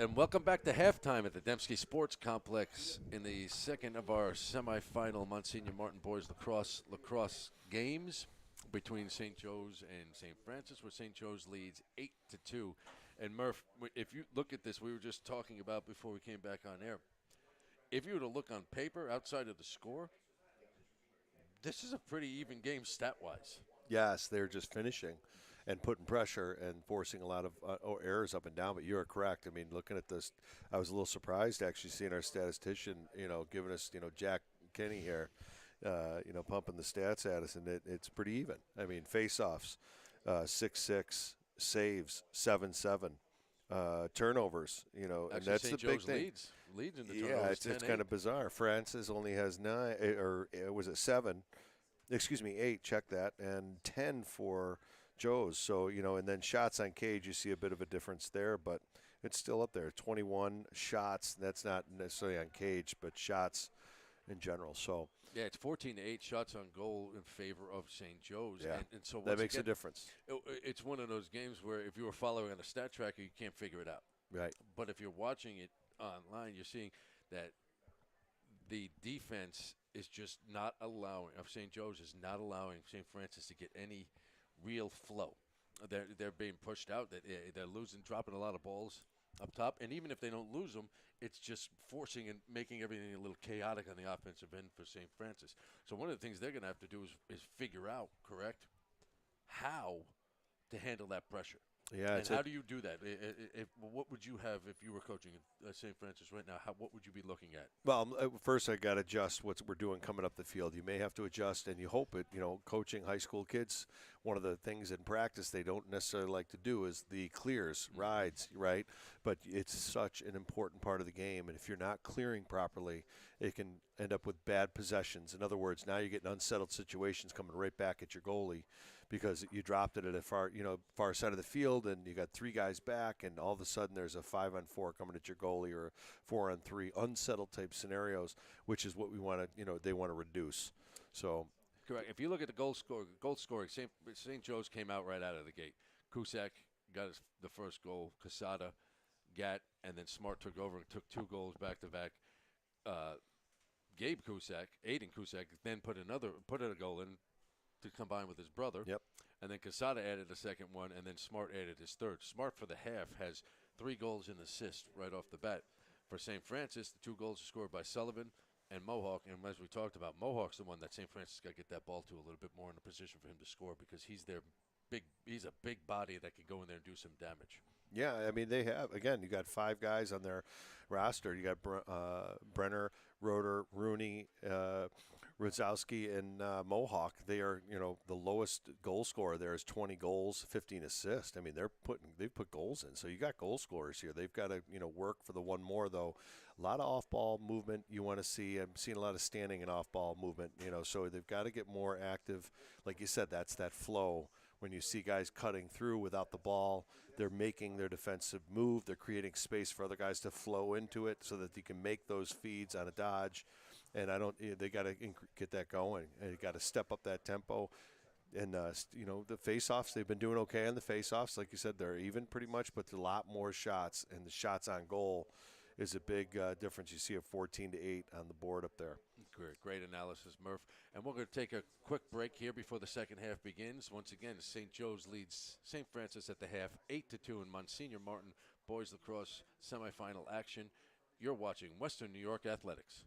And welcome back to halftime at the Dembski Sports Complex in the second of our semifinal Monsignor Martin boys lacrosse games between St. Joe's and St. Francis, where St. Joe's leads 8-2. And Murph, if you look at this, we were just talking about before we came back on air. If you were to look on paper outside of the score, this is a pretty even game stat-wise. Yes, they're just finishing and putting pressure and forcing a lot of errors up and down. But you're correct. I mean, looking at this, I was a little surprised actually seeing our statistician, giving us, Jack Kenny here, pumping the stats at us, and it's pretty even. I mean, face-offs, 6-6, saves, 7-7. Turnovers, Actually, and that's St. the big Joe's thing. Leads in the Yeah, turnovers. it's kind of bizarre. Francis only has 9, or was it 7? Excuse me, 8. Check that, and 10 for Joe's. So and then shots on cage, you see a bit of a difference there, but it's still up there. 21 shots. That's not necessarily on cage, but shots in general. So. Yeah, it's 14-8 shots on goal in favor of St. Joe's. Yeah, and so that makes a difference. It's one of those games where if you were following on a stat tracker, you can't figure it out. Right. But if you're watching it online, you're seeing that the defense is just not allowing, of St. Joe's is not allowing St. Francis to get any real flow. They're being pushed out. They're dropping a lot of balls up top. And even if they don't lose them, it's just forcing and making everything a little chaotic on the offensive end for St. Francis. So one of the things they're going to have to do is figure out, how to handle that pressure. Yeah, and how do you do that? What would you have if you were coaching St. Francis right now? What would you be looking at? Well, first I got to adjust what we're doing coming up the field. You may have to adjust, and you hope it. Coaching high school kids, one of the things in practice they don't necessarily like to do is the clears, rides, right? But it's such an important part of the game, and if you're not clearing properly, it can end up with bad possessions. In other words, now you're getting unsettled situations coming right back at your goalie, because you dropped it at a far side of the field, and you got 3 guys back, and all of a sudden there's a 5-on-4 coming at your goalie, or a 4-on-3 unsettled type scenarios, which is what we want to they want to reduce. So correct. If you look at the goal scoring, St. Joe's came out right out of the gate. Cusack got the first goal. Casada, Gat, and then Smart took over and took 2 goals back to back. Aiden Cusack, then put a goal in to combine with his brother. Yep. And then Casada added a second one, and then Smart added his third. Smart for the half has 3 goals and assists right off the bat. For St. Francis, the 2 goals are scored by Sullivan and Mohawk. And as we talked about, Mohawk's the one that St. Francis got to get that ball to a little bit more in a position for him to score, because he's a big body that can go in there and do some damage. Yeah, I mean, they have, again, you got 5 guys on their roster. You got Brenner, Roeder, Rooney, Rudzowski, and Mohawk. They are, the lowest goal scorer there is 20 goals, 15 assists. I mean, they've put goals in. So you got goal scorers here. They've got to, work for the one more, though. A lot of off-ball movement you want to see. I'm seeing a lot of standing and off-ball movement, so they've got to get more active. Like you said, that's that flow. When you see guys cutting through without the ball, they're making their defensive move. They're creating space for other guys to flow into it so that you can make those feeds on a dodge. And they got to get that going. And you got to step up that tempo. And, the face-offs, they've been doing okay on the face-offs. Like you said, they're even pretty much, but a lot more shots. And the shots on goal is a big difference. You see a 14-8 on the board up there. Great analysis, Murph. And we're going to take a quick break here before the second half begins. Once again, St. Joe's leads St. Francis at the half, 8-2 in Monsignor Martin boys lacrosse semifinal action. You're watching Western New York Athletics.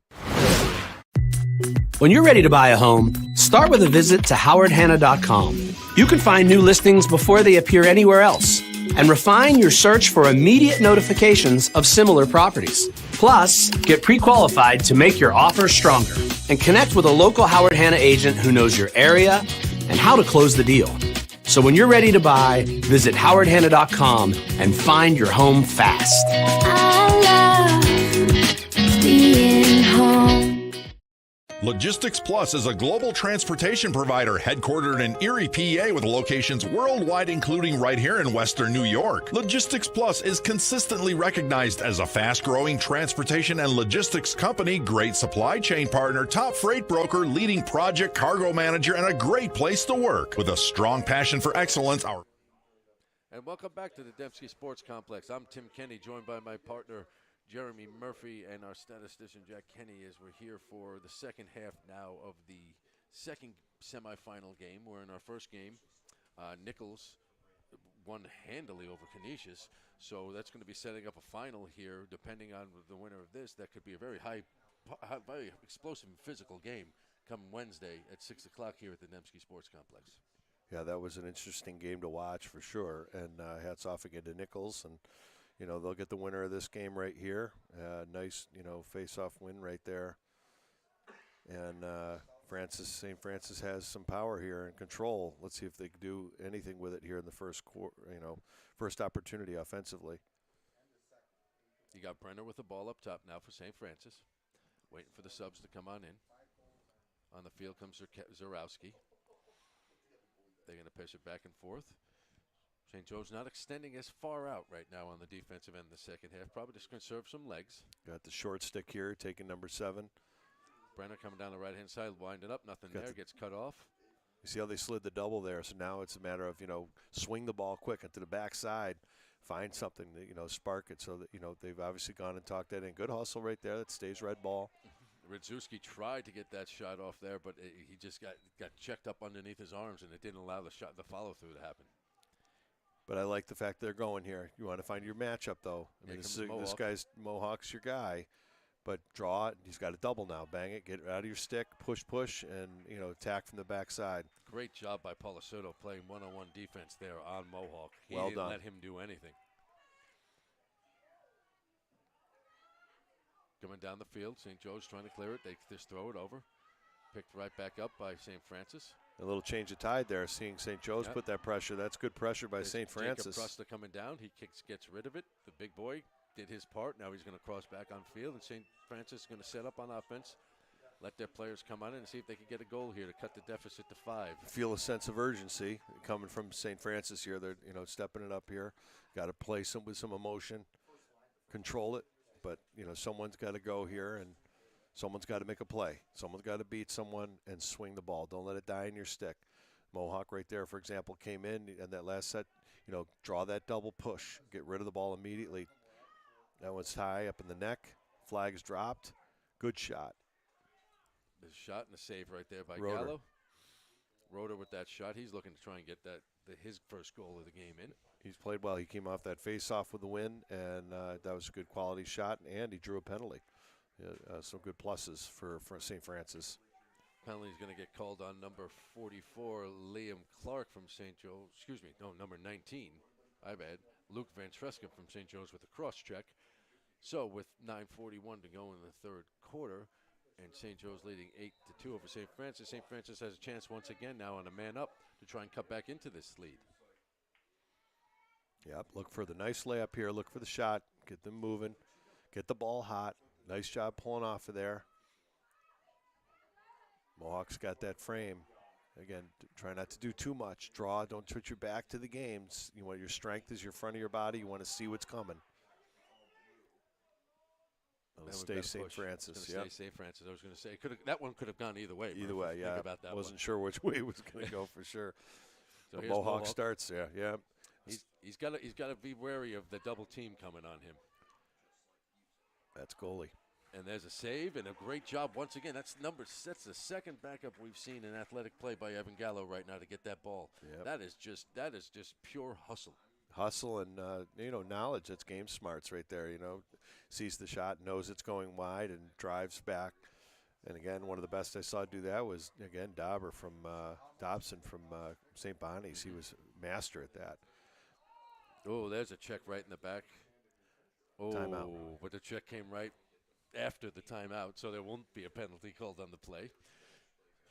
When you're ready to buy a home, start with a visit to howardhanna.com. You can find new listings before they appear anywhere else, and refine your search for immediate notifications of similar properties. Plus, get pre-qualified to make your offer stronger and connect with a local Howard Hanna agent who knows your area and how to close the deal. So when you're ready to buy, visit howardhanna.com and find your home fast. I love being home. Logistics Plus is a global transportation provider headquartered in Erie, PA, with locations worldwide, including right here in Western New York. Logistics Plus is consistently recognized as a fast-growing transportation and logistics company, great supply chain partner, top freight broker, leading project cargo manager, and a great place to work. With a strong passion for excellence, And welcome back to the Dembski Sports Complex. I'm Tim Kenny, joined by my partner Jeremy Murphy and our statistician Jack Kenny, as we're here for the second half now of the second semifinal game. We're in our first game. Nichols won handily over Canisius, so that's going to be setting up a final here. Depending on the winner of this, that could be a very very explosive and physical game come Wednesday at 6 o'clock here at the Dembski Sports Complex. Yeah, that was an interesting game to watch for sure. And hats off again to Nichols. And, they'll get the winner of this game right here. Nice, face-off win right there. And St. Francis has some power here and control. Let's see if they can do anything with it here in the first opportunity offensively. You got Brenner with the ball up top now for St. Francis. Waiting for the subs to come on in. On the field comes Zarowski. They're going to pitch it back and forth. St. Joe's not extending as far out right now on the defensive end in the second half. Probably just conserve some legs. Got the short stick here, taking number 7. Brenner coming down the right-hand side, winding up. Nothing there, gets cut off. You see how they slid the double there. So now it's a matter of, swing the ball quick into the backside, find something that, spark it. So that, they've obviously gone and talked that in. Good hustle right there. That stays red ball. Radzewski tried to get that shot off there, but he just got checked up underneath his arms, and it didn't allow the follow-through to happen. But I like the fact they're going here. You want to find your matchup, though. I mean, this guy's Mohawk's your guy, but draw it. He's got a double now. Bang it, get it out of your stick, push, and, attack from the backside. Great job by Palasoto playing one-on-one defense there on Mohawk. He well didn't done. let him do anything. Coming down the field, St. Joe's trying to clear it. They just throw it over. Picked right back up by St. Francis. A little change of tide there, seeing St. Joe's put that pressure. That's good pressure by There's St. Francis. Jacob Prusta coming down. He gets rid of it. The big boy did his part. Now he's going to cross back on field, and St. Francis is going to set up on offense. Let their players come on in and see if they can get a goal here to cut the deficit to 5. Feel a sense of urgency coming from St. Francis here. They're stepping it up here. Got to play with some emotion, control it. But someone's got to go here, and someone's got to make a play. Someone's got to beat someone and swing the ball. Don't let it die in your stick. Mohawk right there, for example, came in that last set. Draw that double push, get rid of the ball immediately. That one's high up in the neck. Flag's dropped. Good shot. There's a shot and a save right there by Roeder. Gallo. Roeder with that shot. He's looking to try and get his first goal of the game in. He's played well. He came off that face-off with the win, and that was a good quality shot, and he drew a penalty. Some good pluses for St. Francis. Penalty is going to get called on number 44, Liam Clark from St. Joe's. Excuse me, no, number 19. My bad. Luke Van Tresca from St. Joe's with a cross check. So with 9:41 to go in the third quarter, and St. Joe's leading 8-2 over St. Francis. St. Francis has a chance once again now on a man up to try and cut back into this lead. Yep, look for the nice layup here. Look for the shot. Get them moving. Get the ball hot. Nice job pulling off of there. Mohawk's got that frame. Again, try not to do too much. Draw. Don't switch your back to the games. You want your strength is your front of your body. You want to see what's coming. It'll stay St. Francis. Yeah, stay St. Francis. I was going to say that one could have gone either way. Either way, yeah. About that Wasn't sure which way it was going to go for sure. So Mohawk starts there. Yeah. He's got to be wary of the double team coming on him. That's goalie. And there's a save and a great job once again. That's the second backup we've seen in athletic play by Evan Gallo right now to get that ball. Yep. That is just pure hustle. Hustle and knowledge. That's game smarts right there. Sees the shot, knows it's going wide, and drives back. And again, one of the best I saw do that was again Dobson from St. Bonnie's. He was master at that. Oh, there's a check right in the back. Oh, timeout. But the check came right after the timeout, so there won't be a penalty called on the play.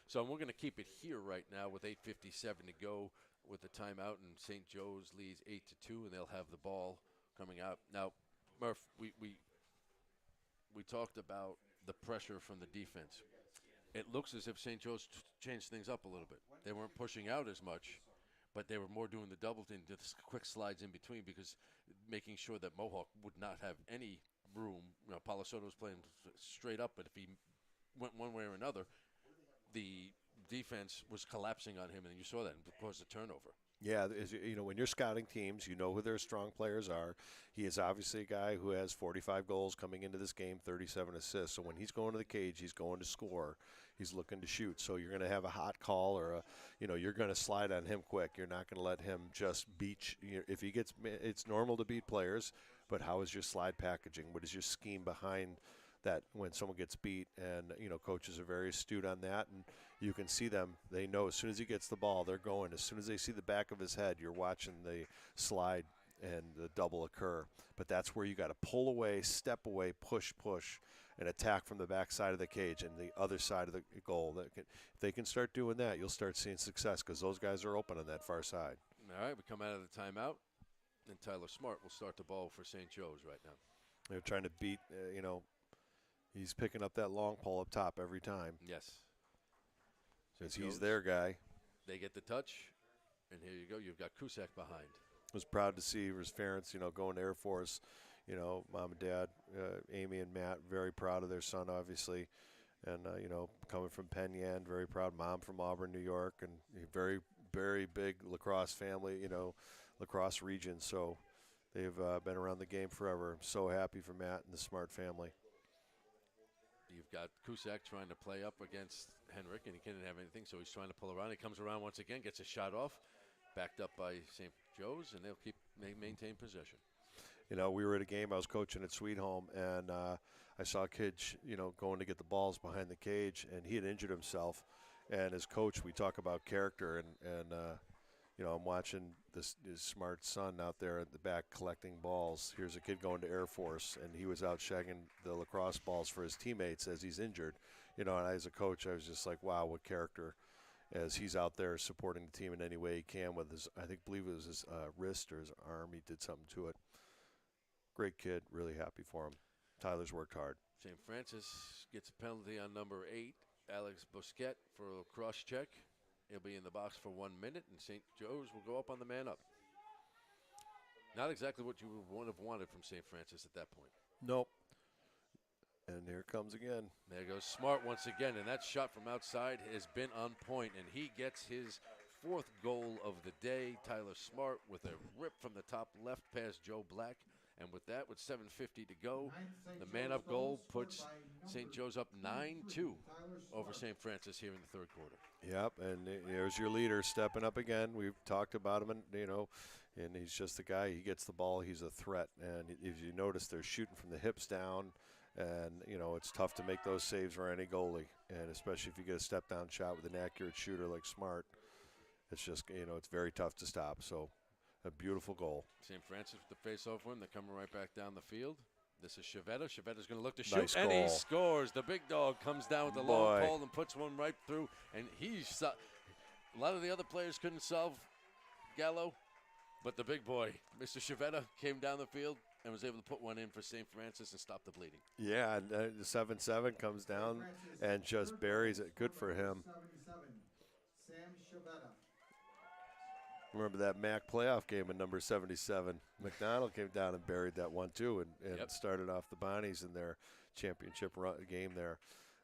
So we're going to keep it here right now with 8:57 to go with the timeout, and St. Joe's leads 8-2, and they'll have the ball coming out. Now, Murph, we talked about the pressure from the defense. It looks as if St. Joe's changed things up a little bit. They weren't pushing out as much, but they were more doing the double thing, just quick slides in between, because making sure that Mohawk would not have any room. Palasoto was playing straight up, but if he went one way or another, the defense was collapsing on him, and you saw that and caused a turnover. Yeah, when you're scouting teams, you know who their strong players are. He is obviously a guy who has 45 goals coming into this game, 37 assists. So when he's going to the cage, he's going to score. He's looking to shoot. So you're going to have a hot call or you're going to slide on him quick. You're not going to let him just beat. If he gets, it's normal to beat players, but how is your slide packaging? What is your scheme behind that when someone gets beat? And coaches are very astute on that, and you can see them. They know as soon as he gets the ball, they're going. As soon as they see the back of his head, you're watching the slide and the double occur. But that's where you got to pull away, step away, push, and attack from the back side of the cage and the other side of the goal. If they can start doing that, you'll start seeing success because those guys are open on that far side. All right, we come out of the timeout, and Tyler Smart will start the ball for St. Joe's right now. They're trying to beat, he's picking up that long pole up top every time. Yes. Because he's their guy. They get the touch, and here you go. You've got Cusack behind. Was proud to see his parents, going to Air Force, mom and dad, Amy and Matt, very proud of their son, obviously. And, coming from Penn Yan, very proud. Mom from Auburn, New York, and very, very big lacrosse family, lacrosse region. So they've been around the game forever. I'm so happy for Matt and the Smart family. You've got Cusack trying to play up against Henrik, and he can't have anything, so he's trying to pull around. He comes around once again, gets a shot off, backed up by St. Joe's, and they'll maintain possession. We were at a game. I was coaching at Sweet Home, and I saw a kid, going to get the balls behind the cage, and he had injured himself. And as coach, we talk about character, and I'm watching his Smart son out there at the back collecting balls. Here's a kid going to Air Force, and he was out shagging the lacrosse balls for his teammates as he's injured. And as a coach, I was just like, wow, what character, as he's out there supporting the team in any way he can with his, believe it was his wrist or his arm. He did something to it. Great kid, really happy for him. Tyler's worked hard. St. Francis gets a penalty on number 8, Alex Busquet, for a cross check. He'll be in the box for 1 minute, and St. Joe's will go up on the man up. Not exactly what you would have wanted from St. Francis at that point. Nope. And here it comes again. There goes Smart once again, and that shot from outside has been on point, and he gets his 4th goal of the day. Tyler Smart with a rip from the top left past Joe Black. And with that, with 7:50 to go, the man-up goal puts St. Joe's up 9-2 over St. Francis here in the 3rd quarter. Yep, and there's your leader stepping up again. We've talked about him, and he's just the guy. He gets the ball, he's a threat. And if you notice, they're shooting from the hips down, and, it's tough to make those saves for any goalie. And especially if you get a step-down shot with an accurate shooter like Smart, it's just, it's very tough to stop. So a beautiful goal. St. Francis with the face-off win. They're coming right back down the field. This is Chivetta. Chivetta's going to look to shoot, nice and goal. He scores. The big dog comes down with the long pole and puts one right through. And a lot of the other players couldn't solve Gallo, but the big boy, Mr. Chivetta, came down the field and was able to put one in for St. Francis and stop the bleeding. Yeah, and the 7-7 comes down and just buries it. Good for him. Sam Chivetta. Remember that MAC playoff game in number 77. McDonald came down and buried that one, too, and started off the Bonnies in their championship game there.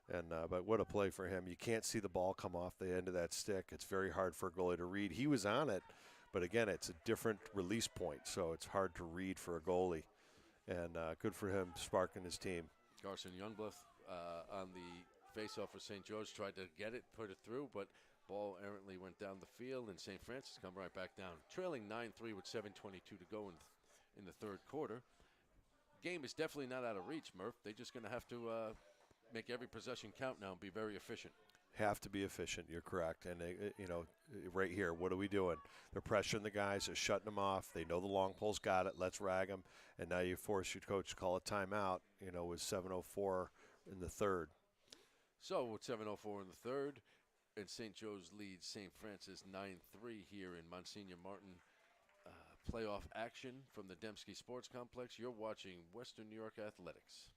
And but what a play for him. You can't see the ball come off the end of that stick. It's very hard for a goalie to read. He was on it, but, again, it's a different release point, so it's hard to read for a goalie. And good for him sparking his team. Carson Youngblood on the face-off for St. George tried to get it, put it through, but ball errantly went down the field, and St. Francis come right back down. Trailing 9-3 with 7:22 to go in the 3rd quarter. Game is definitely not out of reach, Murph. They're just going to have to make every possession count now and be very efficient. Have to be efficient. You're correct. And, right here, what are we doing? They're pressuring the guys. They're shutting them off. They know the long pole's got it. Let's rag them. And now you force your coach to call a timeout, with 7:04 in the 3rd. So with 7:04 in the 3rd, and St. Joe's leads St. Francis 9-3 here in Monsignor Martin playoff action from the Dembski Sports Complex. You're watching Western New York Athletics.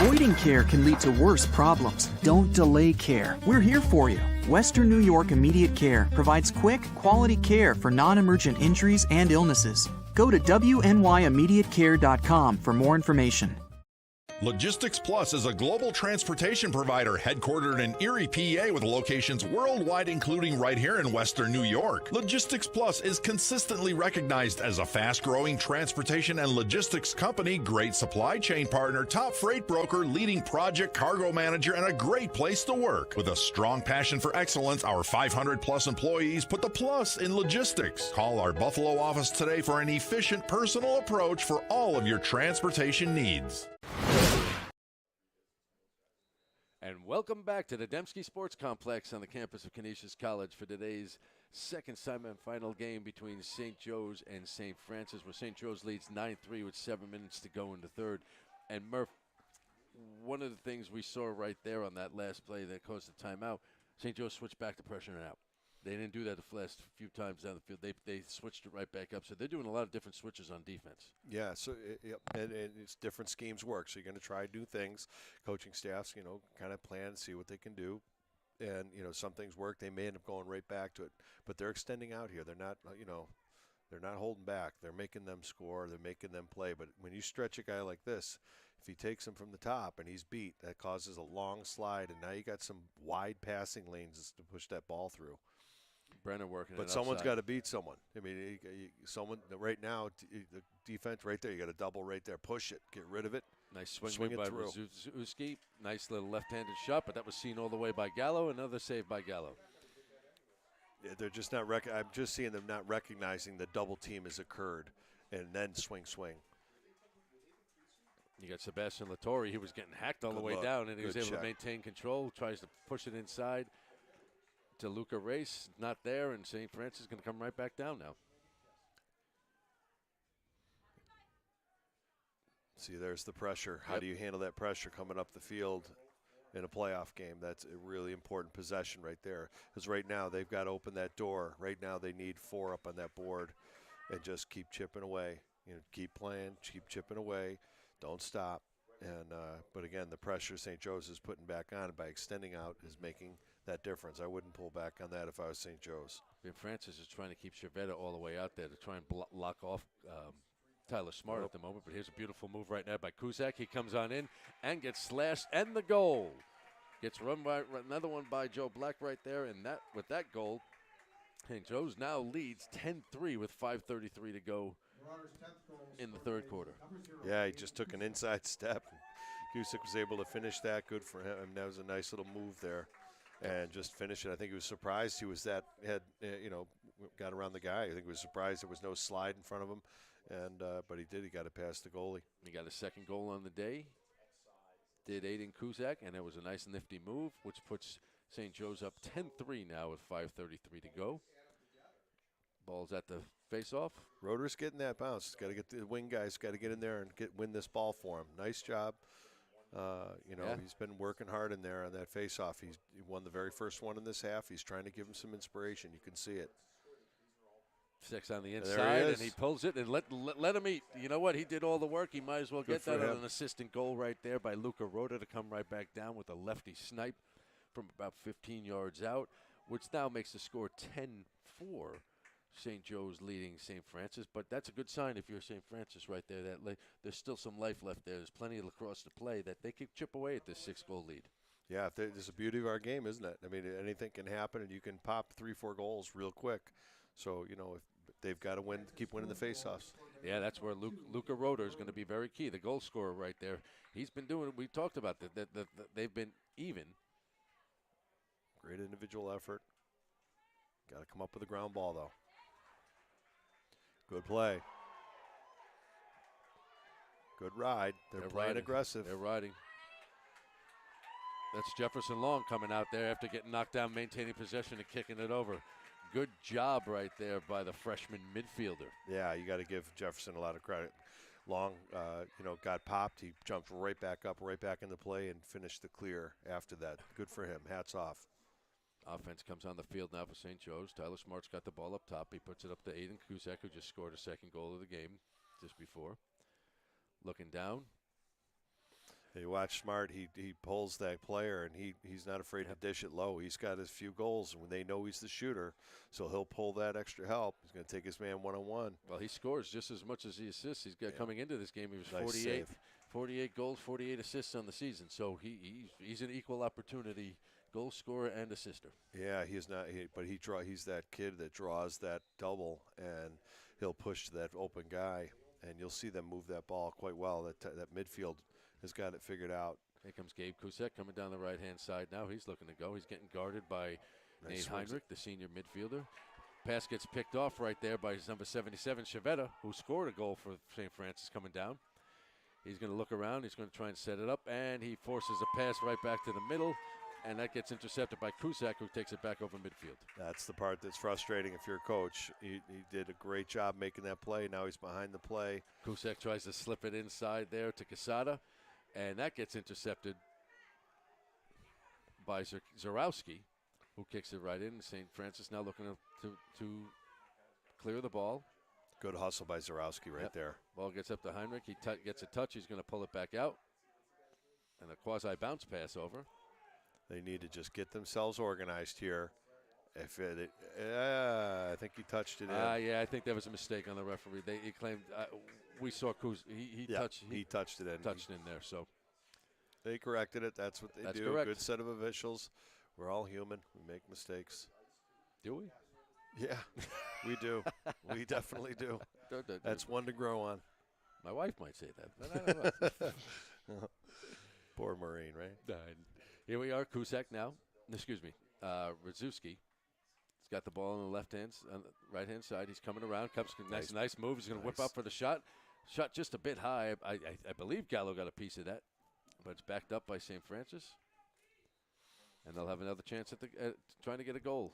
Avoiding care can lead to worse problems. Don't delay care. We're here for you. Western New York Immediate Care provides quick, quality care for non-emergent injuries and illnesses. Go to WNYImmediatecare.com for more information. Logistics Plus is a global transportation provider headquartered in Erie, PA with locations worldwide, including right here in Western New York. Logistics Plus is consistently recognized as a fast-growing transportation and logistics company, great supply chain partner, top freight broker, leading project cargo manager, and a great place to work. With a strong passion for excellence, our 500-plus employees put the plus in logistics. Call our Buffalo office today for an efficient, personal approach for all of your transportation needs. And welcome back to the Dembski Sports Complex on the campus of Canisius College for today's second semifinal game between St. Joe's and St. Francis, where St. Joe's leads 9-3 with 7 minutes to go in the third. And Murph, one of the things we saw right there on that last play that caused the timeout, St. Joe's switched back to pressure and out. They didn't do that the last few times down the field. They switched it right back up. So they're doing a lot of different switches on defense. Yeah, so and it's different schemes work. So you're going to try new things. Coaching staffs, kind of plan and see what they can do. And, some things work. They may end up going right back to it. But they're extending out here. They're not, they're not holding back. They're making them score. They're making them play. But when you stretch a guy like this, if he takes him from the top and he's beat, that causes a long slide. And now you got some wide passing lanes to push that ball through. Brenner working but someone's got to beat someone. I mean, someone right now, the defense right there, you got a double right there. Push it. Get rid of it. Nice swing by Rzuski. Nice little left-handed shot, but that was seen all the way by Gallo. Another save by Gallo. Yeah, they're just not I'm just seeing them not recognizing the double team has occurred, and then swing. You got Sebastian Latore. He was getting hacked all the way down, and he was able to maintain control. Tries to push it inside to Luca Race. Not there, and St. Francis is going to come right back down now. See, there's the pressure. How do you handle that pressure coming up the field in a playoff game? That's a really important possession right there. Because right now they've got to open that door. Right now they need 4 up on that board and just keep chipping away. Keep playing, keep chipping away. Don't stop. And but again, the pressure St. Joe's is putting back on by extending out is making that difference. I wouldn't pull back on that if I was St. Joe's. And Francis is trying to keep Cervetta all the way out there to try and lock off Tyler Smart at the moment. But here's a beautiful move right now by Cusack. He comes on in and gets slashed, and the goal. Gets run by another one by Joe Black right there, and that with that goal, St. Joe's now leads 10-3 with 5:33 to go in the third quarter. Yeah, he just took an inside step. Cusack was able to finish that. Good for him. That was a nice little move there. And just finish it. I think he was surprised he was got around the guy. I think he was surprised there was no slide in front of him. And but he did. He got it past the goalie. He got a second goal on the day. Did Aiden Cusack, and it was a nice nifty move, which puts St. Joe's up 10-3 now with 5:33 to go. Ball's at the face-off. Roeder's getting that bounce. Got to get the wing guys. Got to get in there and win this ball for him. Nice job. He's been working hard in there on that face-off. He won the very first one in this half. He's trying to give him some inspiration. You can see it. 6 on the inside, and he pulls it and let him eat. You know what? He did all the work. He might as well get that on an assistant goal right there by Luca Roeder to come right back down with a lefty snipe from about 15 yards out, which now makes the score 10-4. St. Joe's leading St. Francis, but that's a good sign if you're St. Francis right there. That there's still some life left there. There's plenty of lacrosse to play that they could chip away at this 6-goal lead. Yeah, there's the beauty of our game, isn't it? I mean, anything can happen, and you can pop 3-4 goals real quick. So, if they've got to keep winning the faceoffs. Yeah, that's where Luca Roeder is going to be very key. The goal scorer right there. He's been doing it. We talked about that they've been even. Great individual effort. Got to come up with a ground ball, though. Good play. Good ride. They're playing riding. Aggressive. They're riding. That's Jefferson Long coming out there after getting knocked down, maintaining possession and kicking it over. Good job right there by the freshman midfielder. Yeah, you got to give Jefferson a lot of credit. Long, got popped. He jumped right back up, right back into play, and finished the clear after that. Good for him. Hats off. Offense comes on the field now for St. Joe's. Tyler Smart's got the ball up top. He puts it up to Aiden Cusack, who just scored a second goal of the game just before. Looking down. You watch Smart, he pulls that player, and he's not afraid to dish it low. He's got his few goals, and when they know he's the shooter, so he'll pull that extra help. He's going to take his man one-on-one. Well, he scores just as much as he assists. He's got coming into this game, he was Nice 48 goals, 48 assists on the season. So he's an equal opportunity goal scorer and assister. Yeah, he's not. He's that kid that draws that double, and he'll push to that open guy, and you'll see them move that ball quite well. That midfield has got it figured out. Here comes Gabe Kusek coming down the right-hand side now. He's looking to go. He's getting guarded by Nate Heinrich, the senior midfielder. Pass gets picked off right there by his number 77, Chavetta, who scored a goal for St. Francis coming down. He's going to look around. He's going to try and set it up, and he forces a pass right back to the middle, and that gets intercepted by Kusek, who takes it back over midfield. That's the part that's frustrating if you're a coach. He did a great job making that play. Now he's behind the play. Kusek tries to slip it inside there to Quesada, and that gets intercepted by Zarowski, who kicks it right in. St. Francis now looking to clear the ball. Good hustle by Zarowski right there. Ball gets up to Heinrich. He gets a touch. He's going to pull it back out. And a quasi-bounce pass over. They need to just get themselves organized here. I think he touched it in. Yeah, I think there was a mistake on the referee. He claimed we saw Kuz. He touched it in. Touched in there. So they corrected it. That's what they do. Correct. Good set of officials. We're all human. We make mistakes. Do we? Yeah, we do. We definitely do. That's one to grow on. My wife might say that, but I don't know. Poor Marine, right? Here we are, Kusek now. Excuse me, Radzewski. He's got the ball on the right-hand side. He's coming around. Nice move. He's going to whip up for the shot. Shot just a bit high. I believe Gallo got a piece of that, but it's backed up by St. Francis. And they'll have another chance at trying to get a goal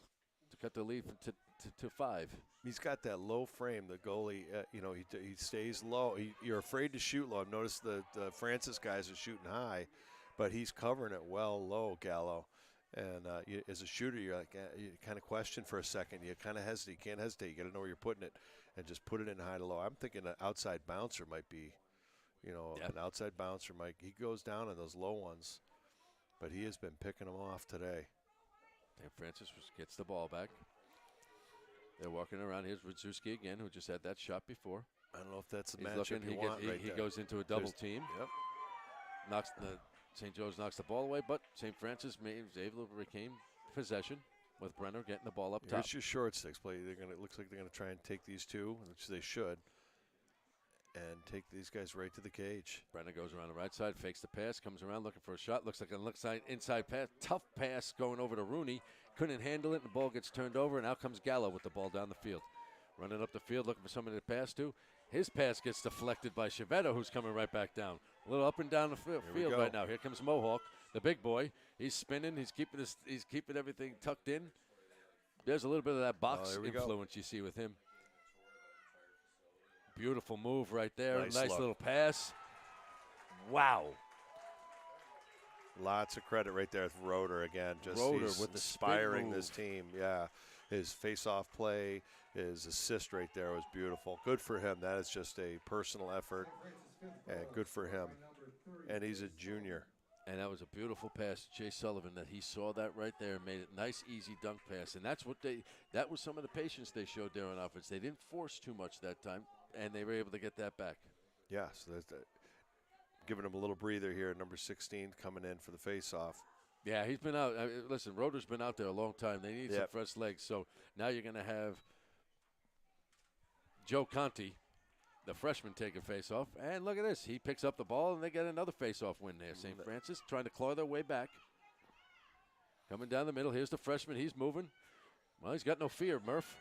to cut the lead to 5. He's got that low frame. The goalie, he stays low. You're afraid to shoot low. I've noticed the Francis guys are shooting high, but he's covering it well low, Gallo. And as a shooter, you're like, you kind of question for a second. You kind of hesitate. You can't hesitate. You got to know where you're putting it and just put it in high to low. I'm thinking an outside bouncer might be, an outside bouncer might. He goes down on those low ones, but he has been picking them off today. St. Francis gets the ball back. They're walking around. Here's Radzewski again, who just had that shot before. I don't know if that's the matchup you want right He there. goes into a double team. Yep. St. Joe's knocks the ball away, but St. Francis was able to regain possession with Brenner getting the ball up top. Here's your short sticks play. It looks like they're going to try and take these two, which they should, and take these guys right to the cage. Brenner goes around the right side, fakes the pass, comes around looking for a shot. Looks like an inside pass. Tough pass going over to Rooney. Couldn't handle it, and the ball gets turned over, and out comes Gallo with the ball down the field. Running up the field, looking for somebody to pass to. His pass gets deflected by Chavetta, who's coming right back down. A little up and down the field right now. Here comes Mohawk, the big boy. He's spinning. He's keeping everything tucked in. There's a little bit of that box influence you see with him. Beautiful move right there. Nice little pass. Wow. Lots of credit right there with Roeder again. He's with the inspiring this team. Yeah, his face-off play, his assist right there was beautiful. Good for him. That is just a personal effort, and good for him. And he's a junior. And that was a beautiful pass to Jay Sullivan that he saw that right there and made it nice, easy dunk pass. And that was some of the patience they showed there on offense. They didn't force too much that time, and they were able to get that back. Yeah, so that's giving him a little breather here. Number 16 coming in for the face-off. Yeah, he's been out. Listen, Roeder's been out there a long time. They need some fresh legs. So now you're going to have Joe Conti, the freshman, take a face-off. And look at this. He picks up the ball, and they get another face-off win there. St. Francis trying to claw their way back. Coming down the middle. Here's the freshman. He's moving. Well, he's got no fear, Murph.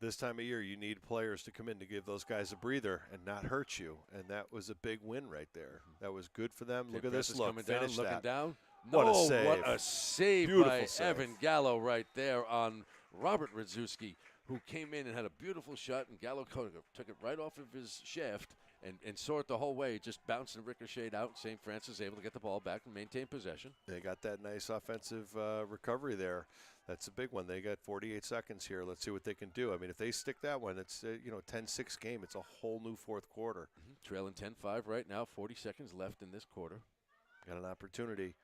This time of year, you need players to come in to give those guys a breather and not hurt you. And that was a big win right there. That was good for them. Look at this look. Coming down, looking down. What a save. What a save Beautiful by save. Evan Gallo right there on Robert Radzewski, who came in and had a beautiful shot, and Gallo took it right off of his shaft and saw it the whole way. Just bounced and ricocheted out. St. Francis able to get the ball back and maintain possession. They got that nice offensive recovery there. That's a big one. They got 48 seconds here. Let's see what they can do. I mean, if they stick that one, it's 10-6 game. It's a whole new fourth quarter. Trailing 10-5 right now. 40 seconds left in this quarter. Got an opportunity.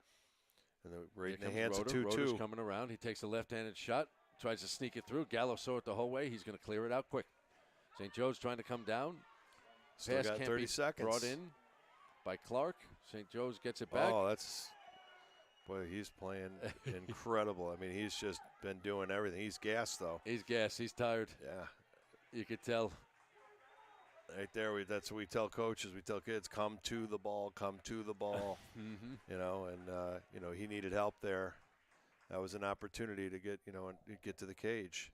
And right Here in the hands Roeder. of 2-2. Roeder's coming around. He takes a left-handed shot. Tries to sneak it through. Gallo saw it the whole way. He's going to clear it out quick. St. Joe's trying to come down. Still Pass got can't 30 be seconds. brought in by Clark. St. Joe's gets it back. Oh, boy, he's playing incredible. I mean, he's just been doing everything. He's gassed, though. He's gassed. He's tired. Yeah. You could tell. Right there, that's what we tell coaches. We tell kids, come to the ball, come to the ball. And he needed help there. That was an opportunity to get to the cage.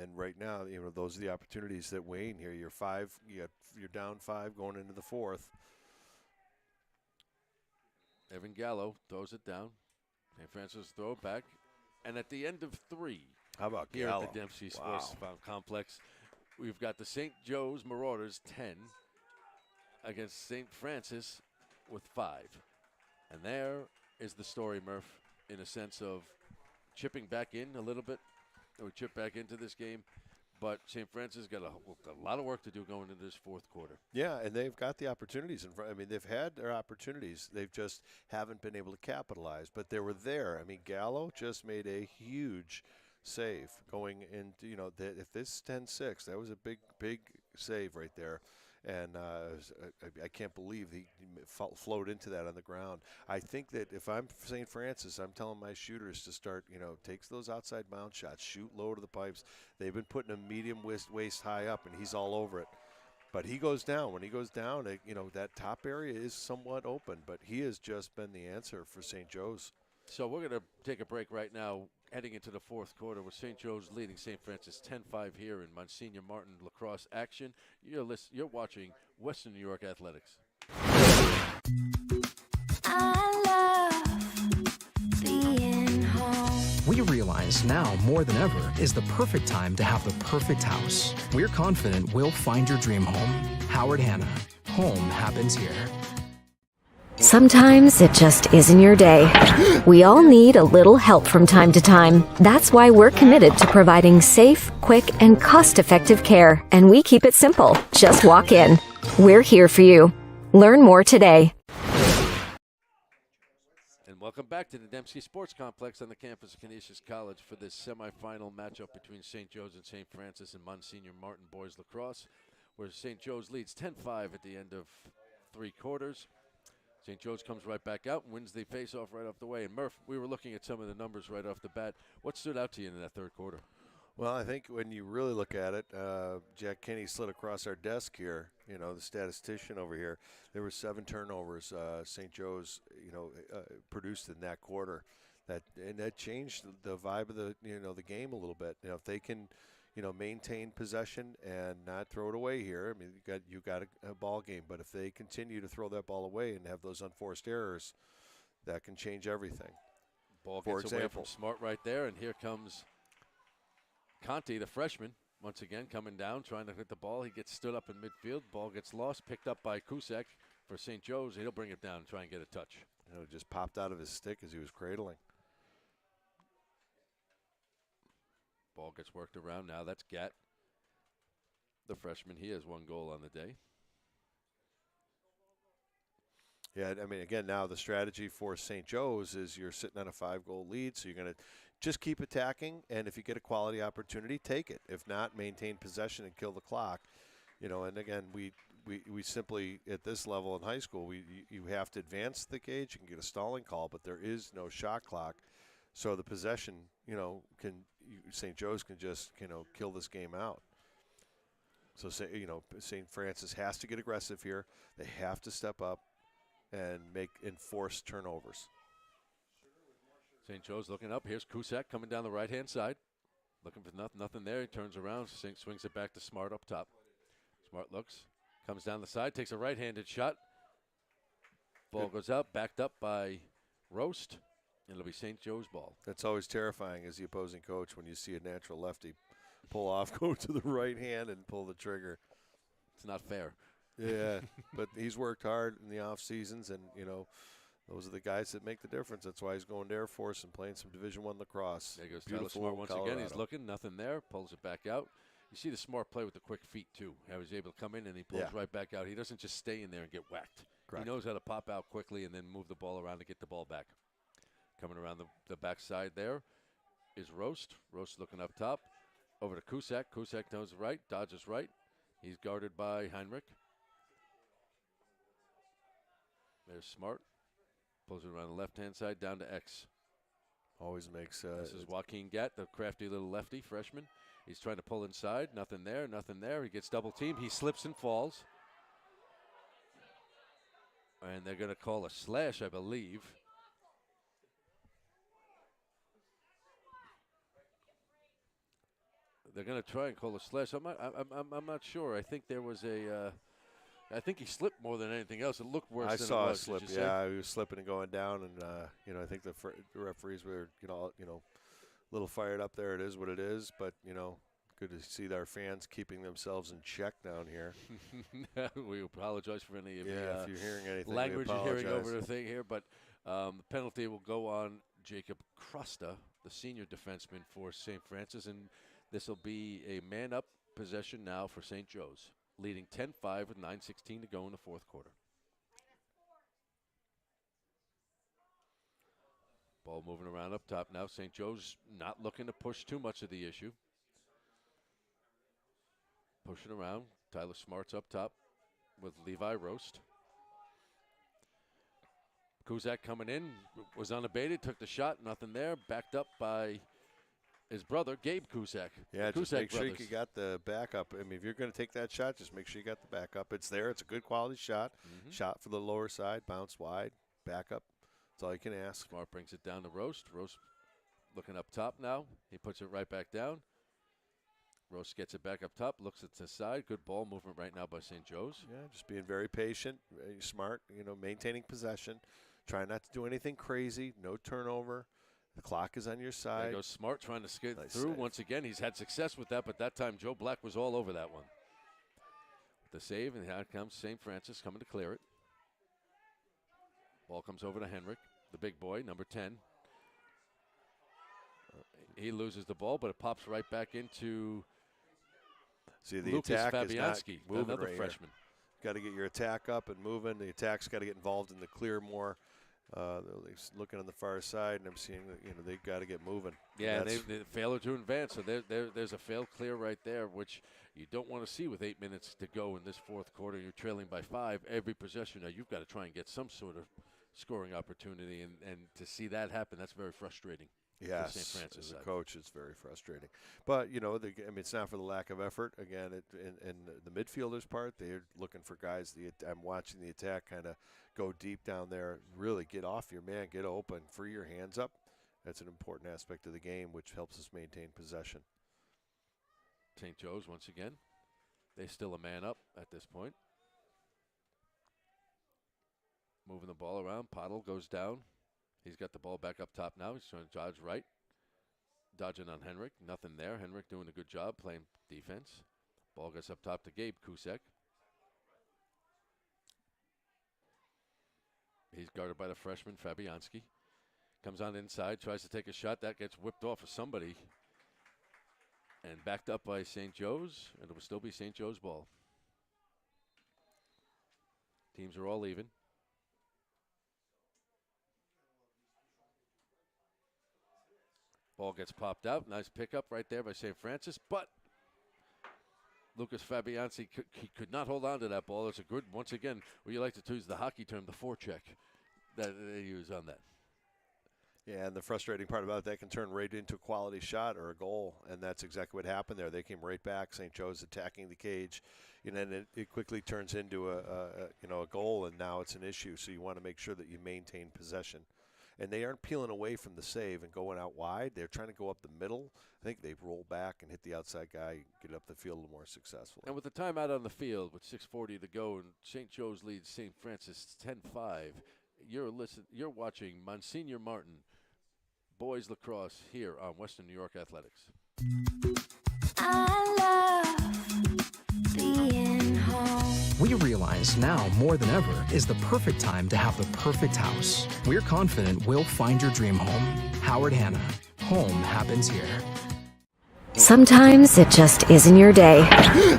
And right now, those are the opportunities that Wayne here. You're down 5 going into the fourth. Evan Gallo throws it down. St. Francis throw it back. And at the end of 3, how about here Gallo? at the Dempsey Sports Complex, we've got the St. Joe's Marauders 10 against St. Francis with 5. And there is the story, Murph, in a sense of chipping back in a little bit. We chip back into this game. But St. Francis got a lot of work to do going into this fourth quarter. Yeah, and they've got the opportunities in front. I mean, they've had their opportunities. They've just haven't been able to capitalize. But they were there. I mean, Gallo just made a huge save going into, if this is 10-6, that was a big save right there. And I can't believe he flowed into that on the ground. I think that if I'm St. Francis, I'm telling my shooters to start, takes those outside bounce shots, shoot low to the pipes. They've been putting a medium waist high up, and he's all over it. But he goes down. When he goes down, that top area is somewhat open. But he has just been the answer for St. Joe's. So we're going to take a break right now, heading into the fourth quarter with St. Joe's leading St. Francis 10-5 here in Monsignor Martin lacrosse action. You're watching Western New York Athletics. I love being home. We realize now more than ever is the perfect time to have the perfect house. We're confident we'll find your dream home. Howard Hanna. Home happens here. Sometimes it just isn't your day. We all need a little help from time to time. That's why we're committed to providing safe, quick, and cost-effective care. And we keep it simple. Just walk in. We're here for you. Learn more today. And welcome back to the Dempsey Sports Complex on the campus of Canisius College for this semifinal matchup between St. Joe's and St. Francis and Monsignor Martin boys lacrosse, where St. Joe's leads 10-5 at the end of 3 quarters. St. Joe's comes right back out and wins the face-off right off the way. And Murph, we were looking at some of the numbers right off the bat. What stood out to you in that third quarter? Well, I think when you really look at it, Jack Kinney slid across our desk here, the statistician over here. There were 7 turnovers St. Joe's, produced in that quarter. That changed the vibe of the game a little bit. If they can, maintain possession and not throw it away here. I mean, you got a ball game, but if they continue to throw that ball away and have those unforced errors, that can change everything. Ball For gets away example, from Smart right there, and here comes Conti, the freshman, once again coming down, trying to hit the ball. He gets stood up in midfield. Ball gets lost, picked up by Cusack for St. Joe's. He'll bring it down and try and get a touch. It just popped out of his stick as he was cradling. Ball gets worked around. Now that's Gatt, the freshman. He has 1 goal on the day. Yeah, I mean, again, now the strategy for St. Joe's is you're sitting on a 5-goal lead, so you're going to just keep attacking, and if you get a quality opportunity, take it. If not, maintain possession and kill the clock. And again, we simply, at this level in high school, you have to advance the gauge. You can get a stalling call, but there is no shot clock. So the possession, St. Joe's can just, kill this game out. So, St. Francis has to get aggressive here. They have to step up and make enforced turnovers. St. Joe's looking up. Here's Cusack coming down the right-hand side. Looking for nothing there. He turns around, swings it back to Smart up top. Smart looks, comes down the side, takes a right-handed shot. Ball goes out, backed up by Roast. And it'll be St. Joe's ball. That's always terrifying as the opposing coach when you see a natural lefty pull off, go to the right hand, and pull the trigger. It's not fair. Yeah, but he's worked hard in the off seasons, and those are the guys that make the difference. That's why he's going to Air Force and playing some Division I lacrosse. There goes Tyler Beautiful Smart once Colorado. again. He's looking, nothing there, pulls it back out. You see the Smart play with the quick feet, too. How he's able to come in and he pulls right back out. He doesn't just stay in there and get whacked. Correct. He knows how to pop out quickly and then move the ball around to get the ball back. Coming around the backside there is Roast. Roast looking up top. Over to Cusack. Cusack knows right, dodges right. He's guarded by Heinrich. There's Smart. Pulls it around the left-hand side down to X. Always makes. This is Joaquin Gatt, the crafty little lefty freshman. He's trying to pull inside. Nothing there, nothing there. He gets double teamed. He slips and falls. And they're going to call a slash, I believe. They're going to try and call a slash. I'm not sure. I think there was a. I think he slipped more than anything else. It looked worse. I than saw it a was. slip. Did you say? Yeah, he was slipping and going down, and I think the referees were a little fired up there. It is what it is, but good to see our fans keeping themselves in check down here. We apologize for any of if you're hearing anything, language we you're hearing apologize. over the thing here, but the penalty will go on Jacob Crusta, the senior defenseman for St. Francis, and this will be a man-up possession now for St. Joe's, leading 10-5 with 9:16 to go in the fourth quarter. Ball moving around up top now. St. Joe's not looking to push too much of the issue. Pushing around. Tyler Smart's up top with Levi Roast. Kuzak coming in, was unabated, took the shot, nothing there. Backed up by his brother, Gabe Kuzak. Yeah, the just Kuzak make sure brothers. you got the backup. I mean, if you're going to take that shot, just make sure you got the backup. It's there. It's a good quality shot. Shot for the lower side, bounce wide, backup. That's all you can ask. Smart brings it down to Roast. Roast looking up top now. He puts it right back down. Roast gets it back up top, looks at the side. Good ball movement right now by St. Joe's. Yeah, just being very patient, very smart, maintaining possession. Try not to do anything crazy. No turnover. The clock is on your side. There goes Smart trying to skid Nice through. save. Once again, he's had success with that, but that time Joe Black was all over that one. The save, and here comes St. Francis coming to clear it. Ball comes over to Henrik, the big boy, number 10. He loses the ball, but it pops right back into See, the Lucas attack is not Fabianski, moving another right freshman. Got to get your attack up and moving. The attack's got to get involved in the clear more. They're looking on the far side, and I'm seeing that they've got to get moving. Yeah, And they that's- failure to advance. So there's a failed clear right there, which you don't want to see with 8 minutes to go in this fourth quarter. You're trailing by 5 every possession. Now you've got to try and get some sort of scoring opportunity, and to see that happen, that's very frustrating. Yes, for St. Francis as a side. coach, it's very frustrating. But, it's not for the lack of effort. Again, in the midfielders' part, they're looking for guys. I'm watching the attack kind of go deep down there, really get off your man, get open, free your hands up. That's an important aspect of the game, which helps us maintain possession. St. Joe's, once again, they still a man up at this point. Moving the ball around. Pottle goes down. He's got the ball back up top now. He's trying to dodge right. Dodging on Henrik. Nothing there. Henrik doing a good job playing defense. Ball gets up top to Gabe Kusek. He's guarded by the freshman, Fabianski. Comes on inside, tries to take a shot. That gets whipped off of somebody. And backed up by St. Joe's. And it will still be St. Joe's ball. Teams are all even. Ball gets popped out. Nice pickup right there by St. Francis. But Lucas Fabianski he could not hold on to that ball. It's a good, once again, what you like to use the hockey term, the forecheck that they use on that. Yeah, and the frustrating part about it, that can turn right into a quality shot or a goal, and that's exactly what happened there. They came right back. St. Joe's attacking the cage, and it quickly turns into a goal, and now it's an issue. So you want to make sure that you maintain possession. And they aren't peeling away from the save and going out wide. They're trying to go up the middle. I think they roll back and hit the outside guy, get up the field a little more successfully. And with the timeout on the field, with 6:40 to go, and St. Joe's leads St. Francis 10-5, you're watching Monsignor Martin boys lacrosse here on Western New York Athletics. I love being home. We realize now more than ever is the perfect time to have the perfect house. We're confident we'll find your dream home. Howard Hanna. Home happens here. Sometimes it just isn't your day.